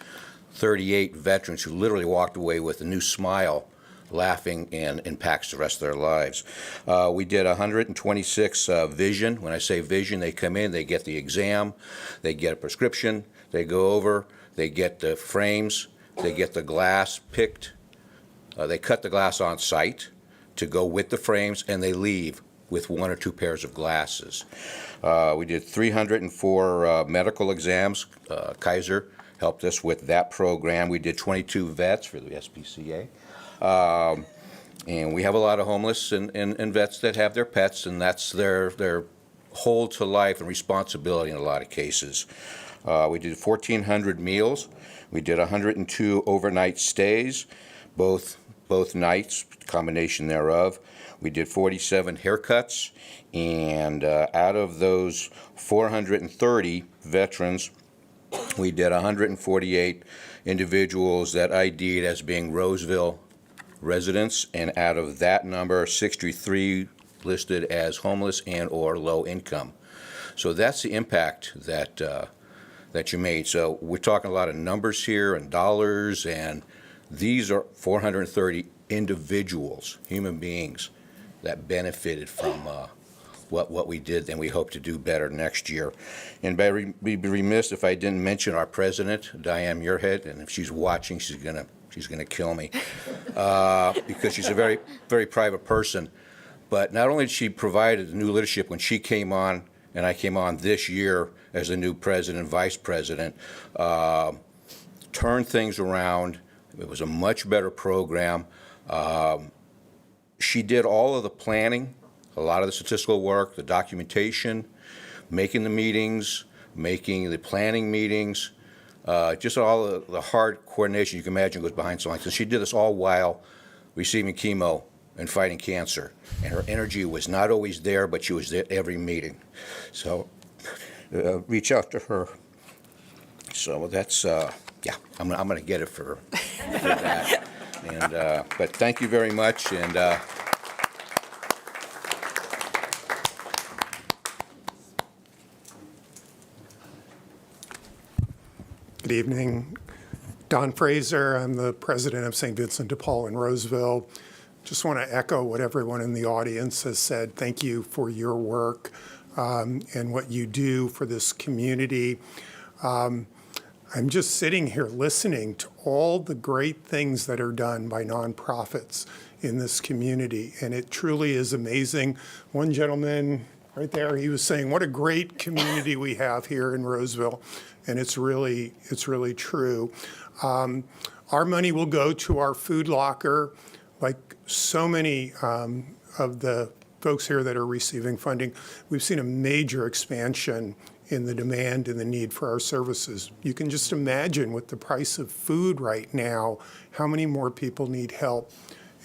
38 veterans who literally walked away with a new smile, laughing, and impacts the rest of their lives. We did 126 vision. When I say vision, they come in, they get the exam, they get a prescription, they go over, they get the frames, they get the glass picked, they cut the glass on site to go with the frames, and they leave with 1 or 2 pairs of glasses. We did 304 medical exams. Kaiser helped us with that program. We did 22 vets for the SPCA. And we have a lot of homeless and vets that have their pets, and that's their hold to life and responsibility in a lot of cases. We did 1,400 meals. We did 102 overnight stays, both nights, combination thereof. We did 47 haircuts, and out of those 430 veterans, we did 148 individuals that ID'd as being Roseville residents, and out of that number, 63 listed as homeless and or low income. So that's the impact that you made. So we're talking a lot of numbers here and dollars, and these are 430 individuals, human beings, that benefited from what we did, and we hope to do better next year. And be remiss if I didn't mention our president, Diane Muirhead, and if she's watching, she's gonna kill me because she's a very, very private person. But not only did she provide new leadership when she came on, and I came on this year as the new president, vice president, turned things around, It was a much better program. She did all of the planning, a lot of the statistical work, the documentation, making the meetings, making the planning meetings, just all the hard coordination you can imagine goes behind something like this. She did this all while receiving chemo and fighting cancer. And her energy was not always there, but she was there at every meeting. So reach out to her. So that's, yeah, I'm going to get it for that. And, but thank you very much. And good evening. Don Fraser. I'm the president of St. Vincent de Paul in Roseville. Just want to echo what everyone in the audience has said. Thank you for your work and what you do for this community. I'm just sitting here listening to all the great things that are done by nonprofits in this community, and it truly is amazing. One gentleman right there, he was saying, what a great community we have here in Roseville, and it's really true. Our money will go to our food locker, like so many of the folks here that are receiving funding. We've seen a major expansion in the demand and the need for our services. You can just imagine with the price of food right now, how many more people need help.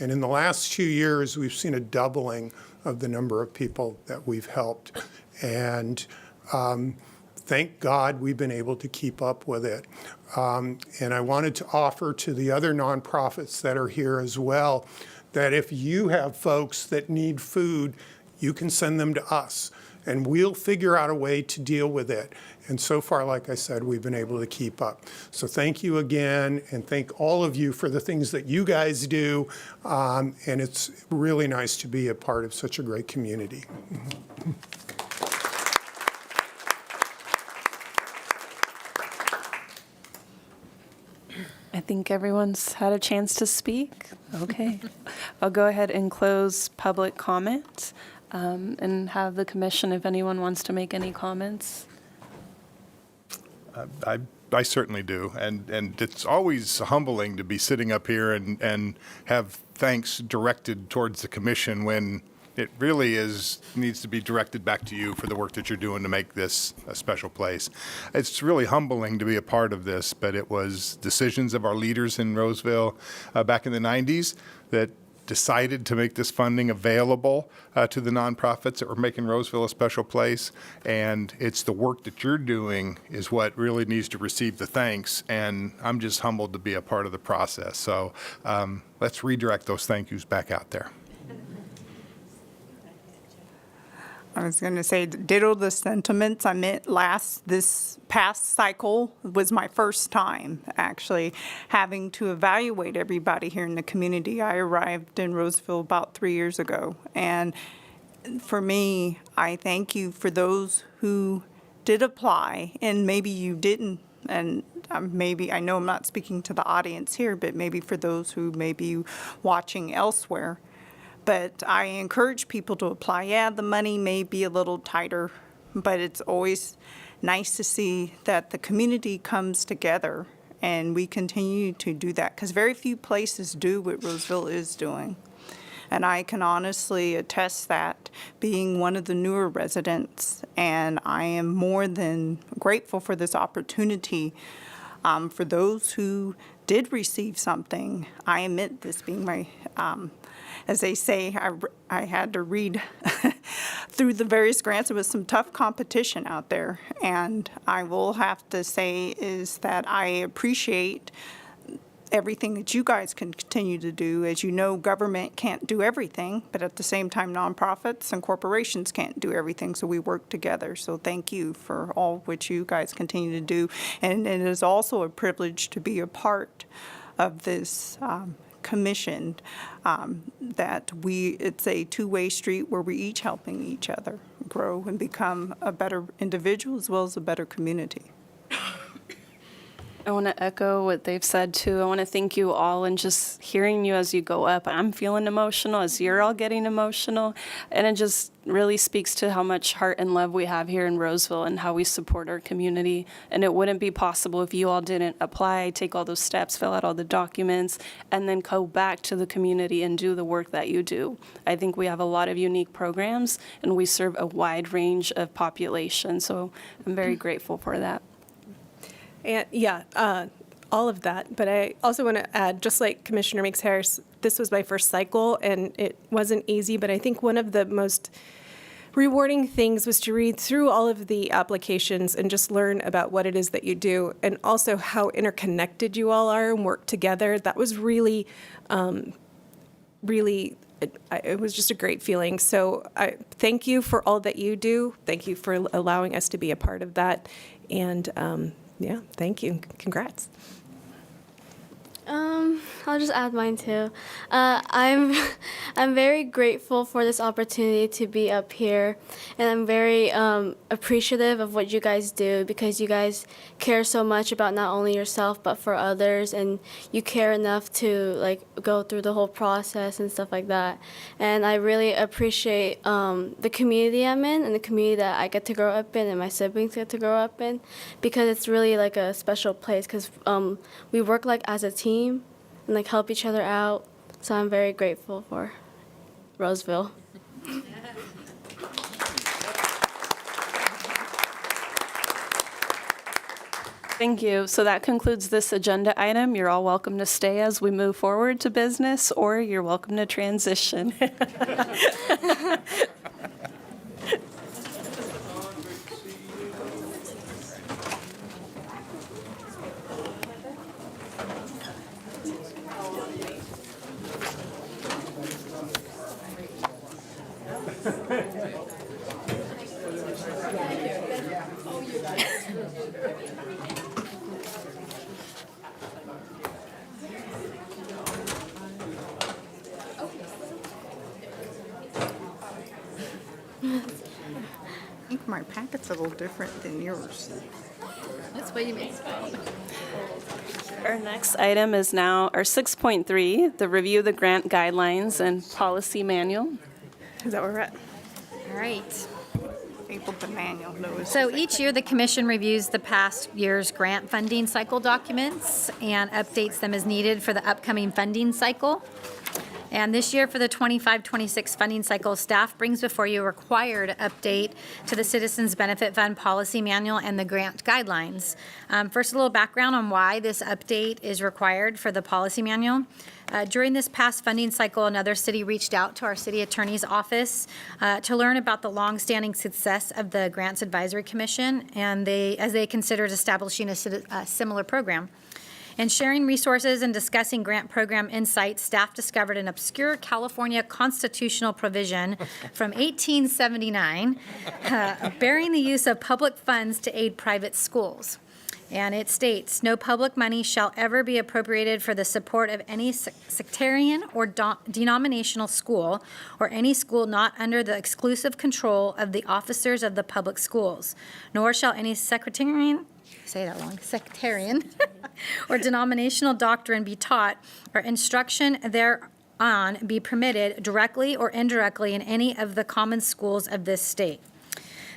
And in the last 2 years, we've seen a doubling of the number of people that we've helped. And thank God we've been able to keep up with it. And I wanted to offer to the other nonprofits that are here as well, that if you have folks that need food, you can send them to us, and we'll figure out a way to deal with it. And so far, like I said, we've been able to keep up. So thank you again, and thank all of you for the things that you guys do. And it's really nice to be a part of such a great community. I think everyone's had a chance to speak. Okay. I'll go ahead and close public comment and have the commission, if anyone wants to make any comments. I certainly do, and it's always humbling to be sitting up here and have thanks directed towards the commission when it really needs to be directed back to you for the work that you're doing to make this a special place. It's really humbling to be a part of this, but it was decisions of our leaders in Roseville back in the 90s that decided to make this funding available to the nonprofits that were making Roseville a special place. And it's the work that you're doing is what really needs to receive the thanks. And I'm just humbled to be a part of the process. So let's redirect those thank yous back out there. I was going to say, ditto the sentiments. I meant this past cycle was my first time actually having to evaluate everybody here in the community. I arrived in Roseville about 3 years ago. And for me, I thank you for those who did apply, and maybe you didn't. And maybe, I know I'm not speaking to the audience here, but maybe for those who may be watching elsewhere. But I encourage people to apply. Yeah, the money may be a little tighter, but it's always nice to see that the community comes together and we continue to do that, because very few places do what Roseville is doing. And I can honestly attest that, being one of the newer residents, and I am more than grateful for this opportunity. For those who did receive something, I admit this being my as they say, I had to read through the various grants. It was some tough competition out there. And I will have to say is that I appreciate everything that you guys can continue to do. As you know, government can't do everything, but at the same time, nonprofits and corporations can't do everything, so we work together. So thank you for all which you guys continue to do. And it is also a privilege to be a part of this commission, that it's a two-way street where we're each helping each other grow and become a better individual as well as a better community. I want to echo what they've said too. I want to thank you all, and just hearing you as you go up, I'm feeling emotional as you're all getting emotional. And it just really speaks to how much heart and love we have here in Roseville and how we support our community. And it wouldn't be possible if you all didn't apply, take all those steps, fill out all the documents, and then go back to the community and do the work that you do. I think we have a lot of unique programs, and we serve a wide range of population. So I'm very grateful for that. And yeah, all of that. But I also want to add, just like Commissioner Meeks Harris, this was my first cycle, and it wasn't easy. But I think one of the most rewarding things was to read through all of the applications and just learn about what it is that you do, and also how interconnected you all are and work together. That was really, it was just a great feeling. So I thank you for all that you do. Thank you for allowing us to be a part of that. And yeah, thank you. Congrats. I'll just add mine too. I'm very grateful for this opportunity to be up here, and I'm very appreciative of what you guys do, because you guys care so much about not only yourself but for others, and you care enough to like go through the whole process and stuff like that. And I really appreciate the community I'm in and the community that I get to grow up in and my siblings get to grow up in, because it's really like a special place, because we work like as a team and like help each other out. So I'm very grateful for Roseville. Thank you. So that concludes this agenda item. You're all welcome to stay as we move forward to business, or you're welcome to transition. I think my packet's a little different than yours. That's what you mean. Our next item is now our 6.3, the review of the grant guidelines and policy manual. Is that where we're at? All right. Able the manual knows. So each year, the commission reviews the past year's grant funding cycle documents and updates them as needed for the upcoming funding cycle. And this year, for the 25-26 funding cycle, staff brings before you a required update to the Citizens Benefit Fund Policy Manual and the grant guidelines. First, a little background on why this update is required for the policy manual. During this past funding cycle, another city reached out to our city attorney's office to learn about the longstanding success of the Grants Advisory Commission, and as they considered establishing a similar program. In sharing resources and discussing grant program insights, staff discovered an obscure California constitutional provision from 1879 bearing the use of public funds to aid private schools. And it states, no public money shall ever be appropriated for the support of any sectarian or denominational school or any school not under the exclusive control of the officers of the public schools, nor shall any sectarian or denominational doctrine be taught or instruction thereon be permitted directly or indirectly in any of the common schools of this state.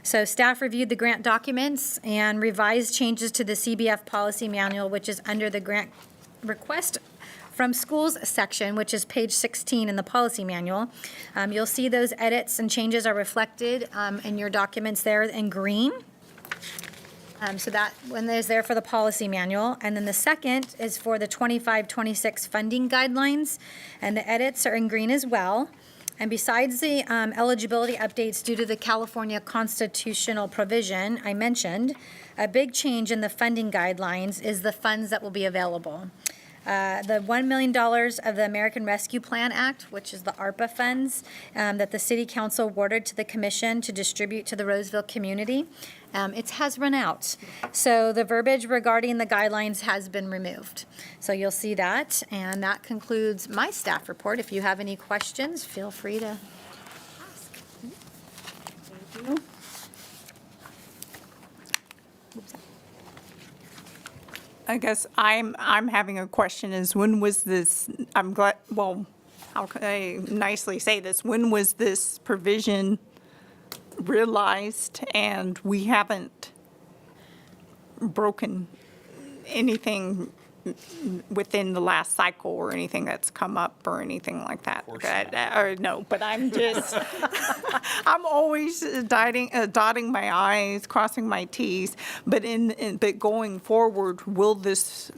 So staff reviewed the grant documents and revised changes to the CBF policy manual, which is under the grant request from schools section, which is page 16 in the policy manual. You'll see those edits and changes are reflected in your documents there in green. So that one is there for the policy manual. And then the second is for the 25-26 funding guidelines, and the edits are in green as well. And besides the eligibility updates due to the California constitutional provision I mentioned, a big change in the funding guidelines is the funds that will be available. The $1 million of the American Rescue Plan Act, which is the ARPA funds that the City Council awarded to the Commission to distribute to the Roseville community, it has run out. So the verbiage regarding the guidelines has been removed. So you'll see that, and that concludes my staff report. If you have any questions, feel free to ask. Thank you. I guess I'm having a question is when was this, I'm glad, well, how can I nicely say this? When was this provision realized and we haven't broken anything within the last cycle or anything that's come up or anything like that? Or no, but I'm just, I'm always dotting my I's, crossing my T's. But but going forward, will this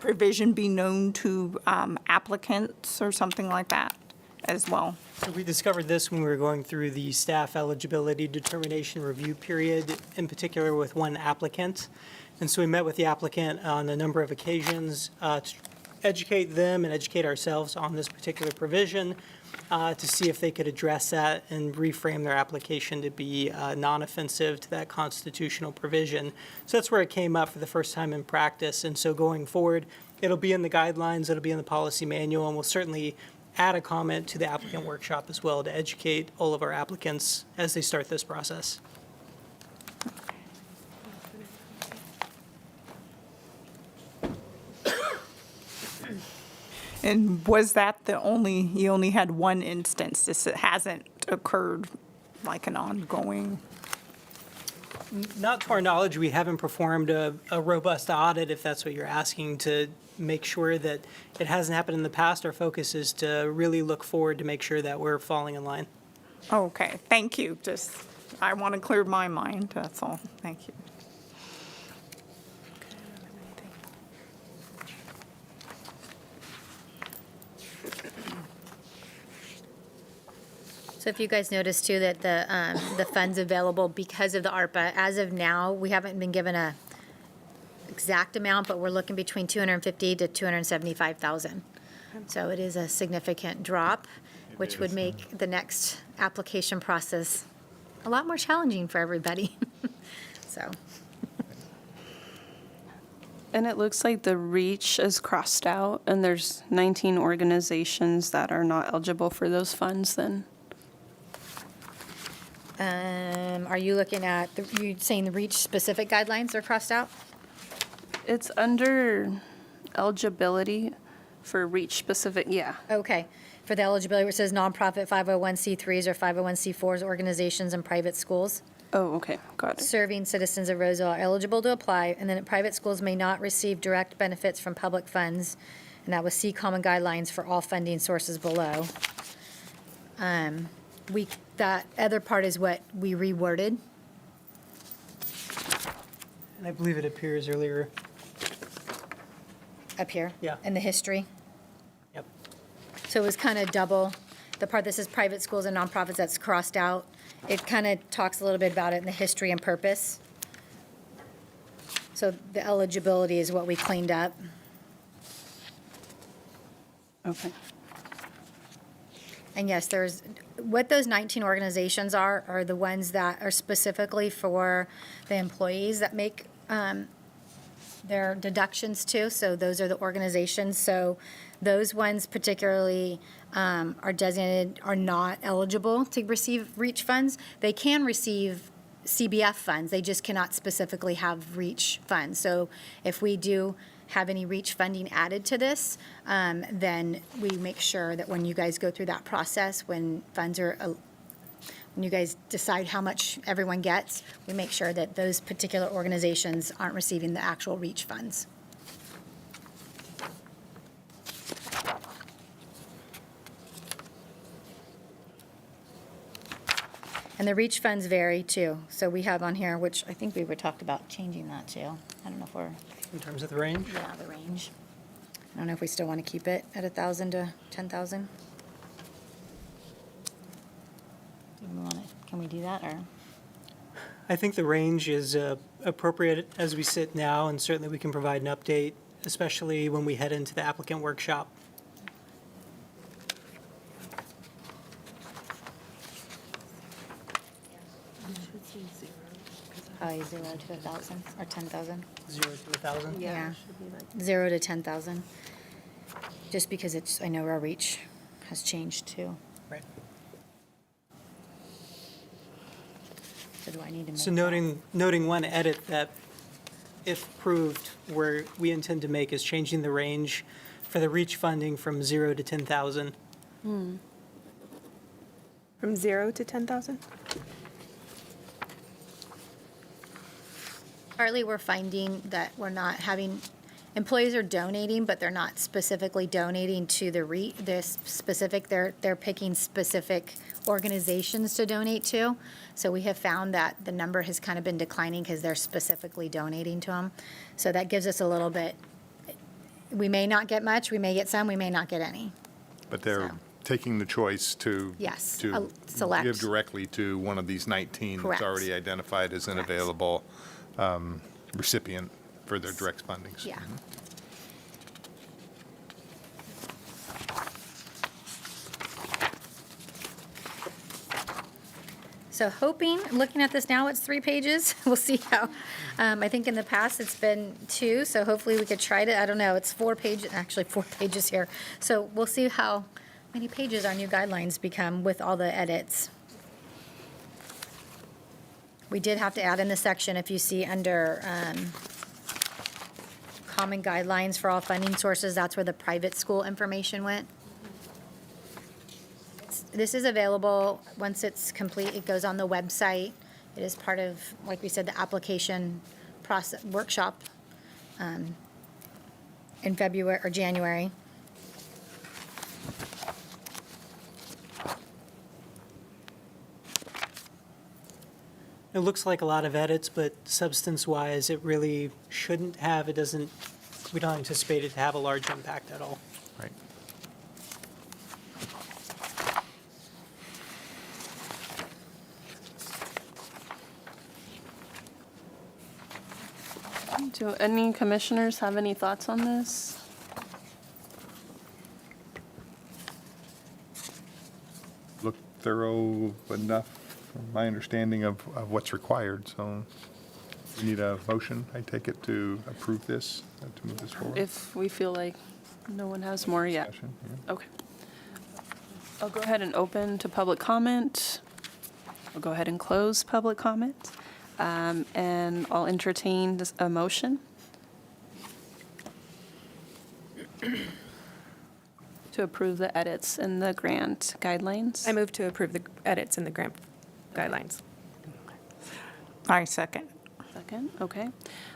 provision be known to applicants or something like that as well? So we discovered this when we were going through the staff eligibility determination review period, in particular with one applicant. And so we met with the applicant on a number of occasions to educate them and educate ourselves on this particular provision to see if they could address that and reframe their application to be non-offensive to that constitutional provision. So that's where it came up for the first time in practice. And so going forward, it'll be in the guidelines, it'll be in the policy manual, and we'll certainly add a comment to the applicant workshop as well to educate all of our applicants as they start this process. And was that you only had one instance? This hasn't occurred like an ongoing? Not to our knowledge, we haven't performed a robust audit, if that's what you're asking, to make sure that it hasn't happened in the past. Our focus is to really look forward to make sure that we're falling in line. Okay, thank you. Just, I want to clear my mind, that's all. Thank you. So if you guys notice too that the funds available because of the ARPA, as of now, we haven't been given a exact amount, but we're looking between 250 to 275,000. So it is a significant drop, which would make the next application process a lot more challenging for everybody. So. And it looks like the reach is crossed out, and there's 19 organizations that are not eligible for those funds then. Are you looking at, you saying the REACH specific guidelines are crossed out? It's under eligibility for reach specific, yeah. Okay. For the eligibility, where it says nonprofit 501c3s or 501c4s, organizations and private schools. Oh, okay, got it. Serving citizens of Roseville are eligible to apply, and then private schools may not receive direct benefits from public funds, and that was see common guidelines for all funding sources below. That other part is what we reworded. And I believe it appears earlier. Up here? Yeah. In the history? Yep. So it was kind of double. The part that says private schools and nonprofits, that's crossed out. It kind of talks a little bit about it in the history and purpose. So the eligibility is what we cleaned up. Okay. And yes, what those 19 organizations are the ones that are specifically for the employees that make their deductions too. So those are the organizations. So those ones particularly are designated, are not eligible to receive REACH funds. They can receive CBF funds. They just cannot specifically have REACH funds. So if we do have any REACH funding added to this, then we make sure that when you guys go through that process, when funds are, when you guys decide how much everyone gets, we make sure that those particular organizations aren't receiving the actual REACH funds. And the REACH funds vary too. So we have on here, which I think we were talked about changing that too. I don't know if we're. In terms of the range? Yeah, the range. I don't know if we still want to keep it at 1,000 to 10,000. Can we do that, or? I think the range is appropriate as we sit now, and certainly we can provide an update, especially when we head into the applicant workshop. Probably 0 to 1,000 or 10,000. 0 to 1,000? Yeah, 0 to 10,000. Just because it's, I know our reach has changed too. Right. So do I need to make So noting one edit that if approved, where we intend to make is changing the range for the REACH funding from 0 to 10,000. From 0 to 10,000? Partly, we're finding that we're not having, employees are donating, but they're not specifically donating to they're picking specific organizations to donate to. So we have found that the number has kind of been declining because they're specifically donating to them. So that gives us a little bit, we may not get much, we may get some, we may not get any. But they're taking the choice to. Yes, To select. give directly to one of these 19 Correct. that's already identified as an available recipient for their direct fundings. Yeah. So hoping, looking at this now, it's 3 pages. We'll see how, I think in the past it's been 2, so hopefully we could try to, I don't know, it's 4 pages, actually 4 pages here. So we'll see how many pages our new guidelines become with all the edits. We did have to add in the section, if you see under common guidelines for all funding sources, that's where the private school information went. This is available, once it's complete, it goes on the website. It is part of, like we said, the application process, workshop in February or January. It looks like a lot of edits, but substance-wise, it really shouldn't have, we don't anticipate it to have a large impact at all. Right. Do any commissioners have any thoughts on this? Look thorough enough from my understanding of what's required, so we need a motion, I take it, to approve this, to move this forward? If we feel like no one has more yet. Discussion, yeah. Okay. I'll go ahead and open to public comment. I'll go ahead and close public comment. And I'll entertain a motion to approve the edits in the grant guidelines. I move to approve the edits in the grant guidelines. I second. Second, okay.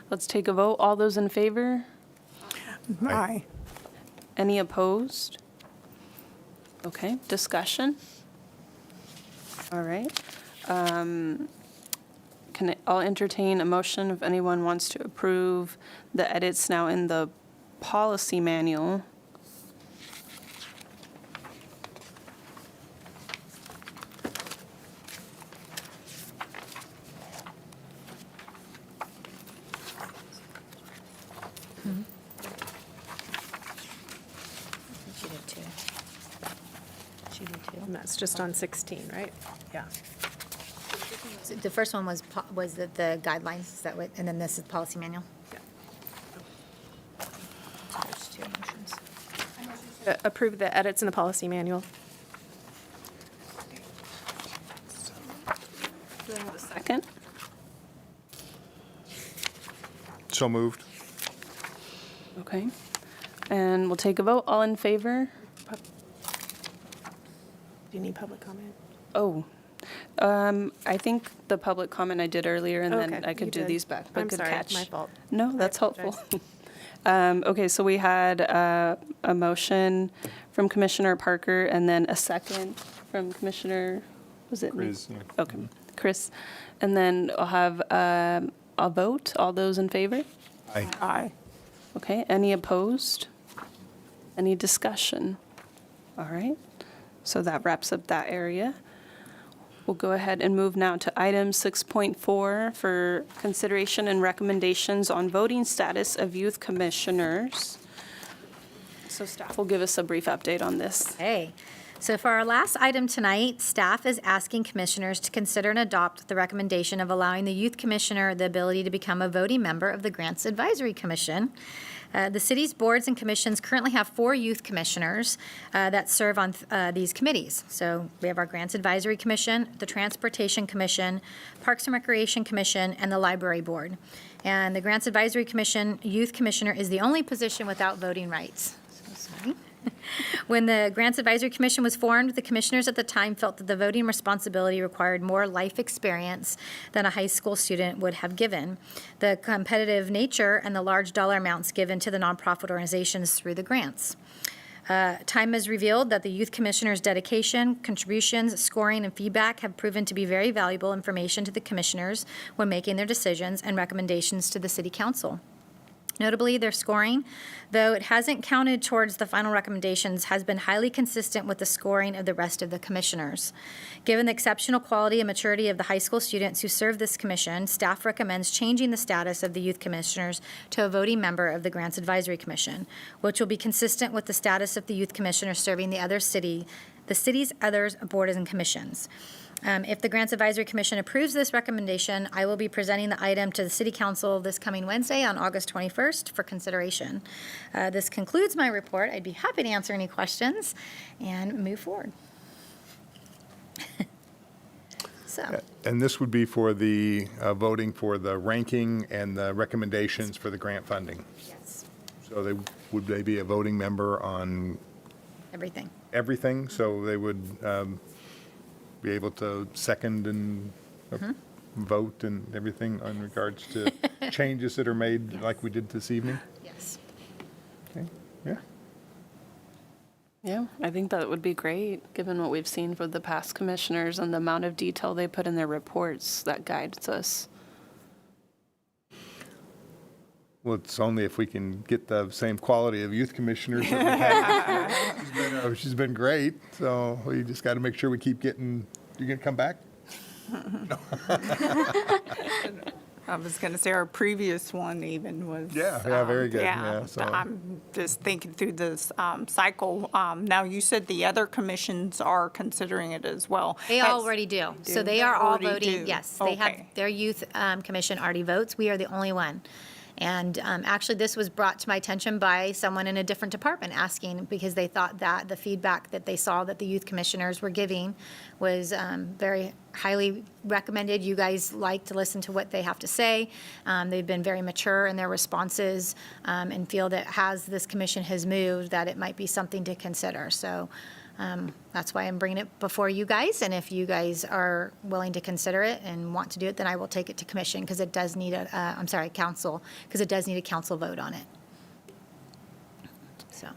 Let's take a vote. All those in favor? Aye. Any opposed? Okay, discussion? All right. I'll entertain a motion if anyone wants to approve the edits now in the policy manual. She did too. She did too. And that's just on 16, right? Yeah. So the first one was the guidelines, is that what, and then this is policy manual? So there's 2 motions. Approve the edits in the policy manual. Do I have a second? So moved. Okay. And we'll take a vote. All in favor? Do you need public comment? Oh, I think the public comment I did earlier, and then Okay, I could you do did. these back, but I'm good sorry, catch. my fault. No, I that's helpful. apologize. Okay, so we had a motion from Commissioner Parker, and then a second from Commissioner, was it me? Chris, yeah. Okay, Chris. And then I'll have a vote. All those in favor? Aye. Aye. Okay, any opposed? Any discussion? All right, so that wraps up that area. We'll go ahead and move now to item 6.4 for consideration and recommendations on voting status of youth commissioners. So staff will give us a brief update on this. Okay. So for our last item tonight, staff is asking commissioners to consider and adopt the recommendation of allowing the youth commissioner the ability to become a voting member of the Grants Advisory Commission. The city's boards and commissions currently have 4 youth commissioners that serve on these committees. So we have our Grants Advisory Commission, the Transportation Commission, Parks and Recreation Commission, and the Library Board. And the Grants Advisory Commission Youth Commissioner is the only position without voting rights. So sorry. When the Grants Advisory Commission was formed, the commissioners at the time felt that the voting responsibility required more life experience than a high school student would have given, the competitive nature and the large dollar amounts given to the nonprofit organizations through the grants. Time has revealed that the youth commissioner's dedication, contributions, scoring, and feedback have proven to be very valuable information to the commissioners when making their decisions and recommendations to the city council. Notably, their scoring, though it hasn't counted towards the final recommendations, has been highly consistent with the scoring of the rest of the commissioners. Given the exceptional quality and maturity of the high school students who serve this commission, staff recommends changing the status of the youth commissioners to a voting member of the Grants Advisory Commission, which will be consistent with the status of the youth commissioners serving the city's other boards and commissions. If the Grants Advisory Commission approves this recommendation, I will be presenting the item to the City Council this coming Wednesday on August 21st for consideration. This concludes my report. I'd be happy to answer any questions and move forward. And this would be for the voting for the ranking and the recommendations for the grant funding? Yes. So would they be a voting member on Everything. everything? So they would be able to second and vote and everything in regards to changes that are made like we did this evening? Yes. Okay, yeah. Yeah, I think that would be great, given what we've seen for the past commissioners and the amount of detail they put in their reports that guides us. Well, it's only if we can get the same quality of youth commissioners that we have. She's been great, so we just got to make sure we keep getting. You going to come back? I was going to say our previous one even was. Yeah, very good. Yeah, so. I'm just thinking through this cycle. Now, you said the other commissions are considering it as well. They already do. So they are all voting, do? yes. They have, Okay. their youth commission already votes. We are the only one. And actually, this was brought to my attention by someone in a different department asking because they thought that the feedback that they saw that the youth commissioners were giving was very highly recommended. You guys like to listen to what they have to say. They've been very mature in their responses and feel that as this commission has moved, that it might be something to consider. So that's why I'm bringing it before you guys. And if you guys are willing to consider it and want to do it, then I will take it to commission because it does need council, because it does need a council vote on it. So.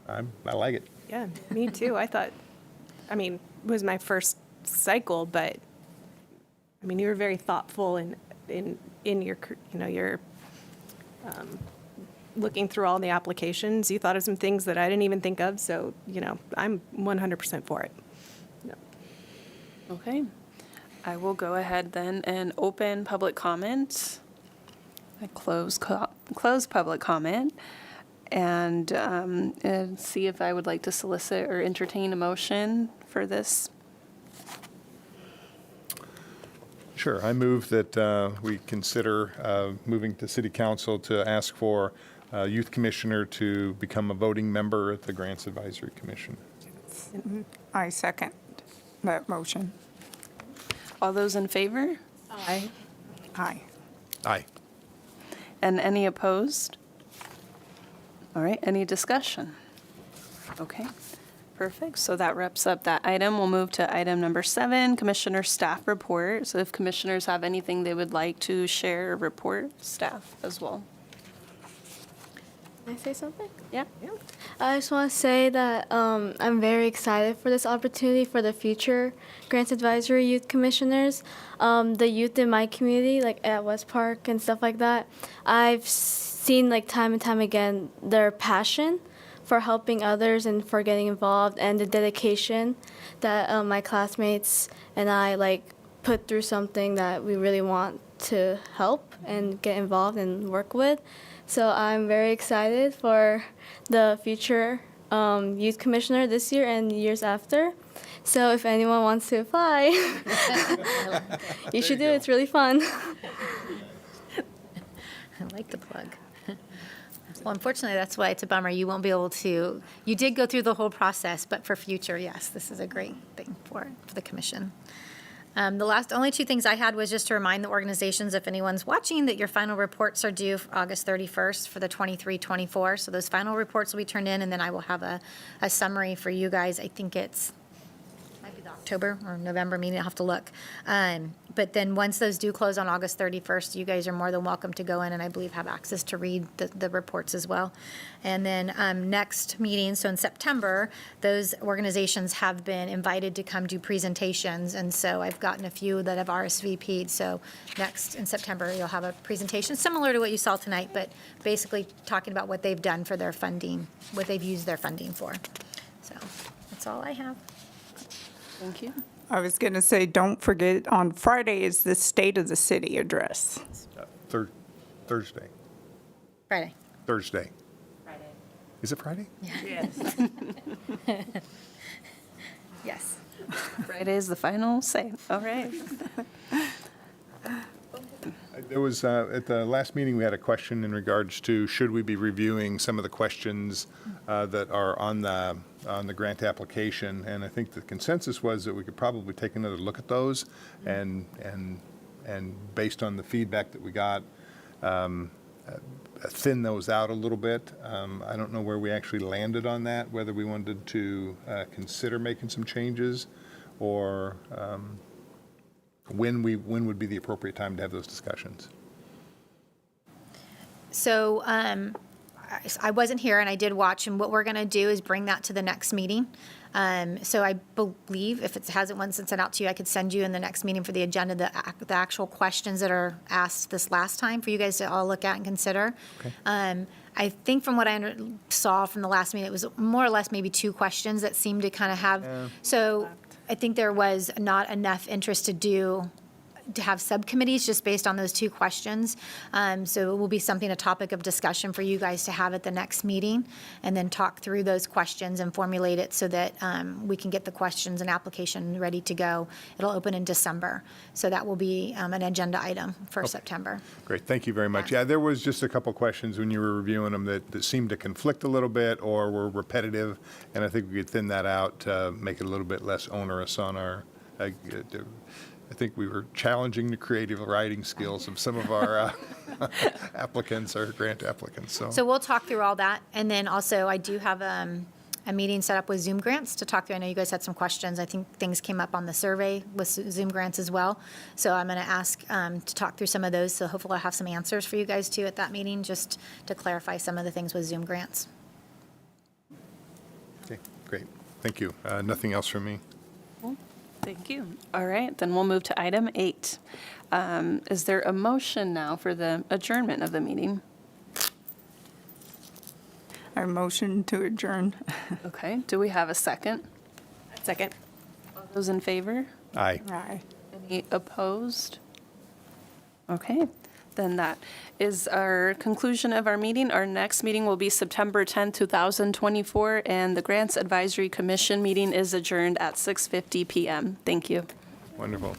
I like it. Yeah, me too. It was my first cycle, but you were very thoughtful in your, your looking through all the applications. You thought of some things that I didn't even think of, so, I'm 100% for it. Okay. I will go ahead then and open public comment. I close public comment and see if I would like to solicit or entertain a motion for this. Sure. I move that we consider moving to City Council to ask for a youth commissioner to become a voting member at the Grants Advisory Commission. I second that motion. All those in favor? Aye. Aye. Aye. And any opposed? All right, any discussion? Okay, perfect. So that wraps up that item. We'll move to item number 7, Commissioner Staff Report. So if commissioners have anything they would like to share or report, staff as well. Can I say something? Yeah. I just want to say that I'm very excited for this opportunity for the future Grants Advisory Youth Commissioners. The youth in my community, like at West Park and stuff like that, I've seen time and time again their passion for helping others and for getting involved, and the dedication that my classmates and I put through something that we really want to help and get involved and work with. So I'm very excited for the future youth commissioner this year and years after. So if anyone wants to apply, you should do it. It's really fun. I like the plug. Well, unfortunately, that's why it's a bummer. You won't be able to, you did go through the whole process, but for future, yes, this is a great thing for the commission. The only two things I had was just to remind the organizations, if anyone's watching, that your final reports are due August 31st for the 23-24. So those final reports will be turned in, and then I will have a summary for you guys. I think might be the October or November meeting. I'll have to look. But then once those do close on August 31st, you guys are more than welcome to go in and I believe have access to read the reports as well. And then next meeting, so in September, those organizations have been invited to come do presentations. And so I've gotten a few that have RSVP'd. So next in September, you'll have a presentation similar to what you saw tonight, but basically talking about what they've done for their funding, what they've used their funding for. So that's all I have. Thank you. I was going to say, don't forget, on Friday is the State of the City address. Thursday. Friday. Thursday. Friday. Is it Friday? Yes. Yes. Friday is the final say. All right. There was, at the last meeting, we had a question in regards to should we be reviewing some of the questions that are on the grant application, and I think the consensus was that we could probably take another look at those, and based on the feedback that we got, thin those out a little bit. I don't know where we actually landed on that, whether we wanted to consider making some changes, or when would be the appropriate time to have those discussions. So I wasn't here and I did watch, and what we're going to do is bring that to the next meeting. So I believe if it hasn't once sent out to you, I could send you in the next meeting for the agenda the actual questions that are asked this last time for you guys to all look at and consider. Okay. I think from what I saw from the last meeting, it was more or less maybe 2 questions that seemed to kind of have. So I think there was not enough interest to have subcommittees just based on those 2 questions. So it will be a topic of discussion for you guys to have at the next meeting, and then talk through those questions and formulate it so that we can get the questions and application ready to go. It'll open in December. So that will be an agenda item for September. Great, thank you very much. Yeah, there was just a couple questions when you were reviewing them that seemed to conflict a little bit or were repetitive, and I think we could thin that out to make it a little bit less onerous on our, I think we were challenging the creative writing skills of some of our applicants, our grant applicants. So we'll talk through all that, and then also I do have a meeting set up with Zoom grants to talk through. I know you guys had some questions. I think things came up on the survey with Zoom grants as well. So I'm going to ask to talk through some of those. So hopefully I'll have some answers for you guys too at that meeting, just to clarify some of the things with Zoom grants. Okay, great. Thank you. Nothing else from me. Thank you. All right, then we'll move to item 8. Is there a motion now for the adjournment of the meeting? I motion to adjourn. Okay, do we have a second? Second. All those in favor? Aye. Aye. Any opposed? Okay, then that is our conclusion of our meeting. Our next meeting will be September 10, 2024, and the Grants Advisory Commission meeting is adjourned at 6:50 p.m. Thank you. Wonderful.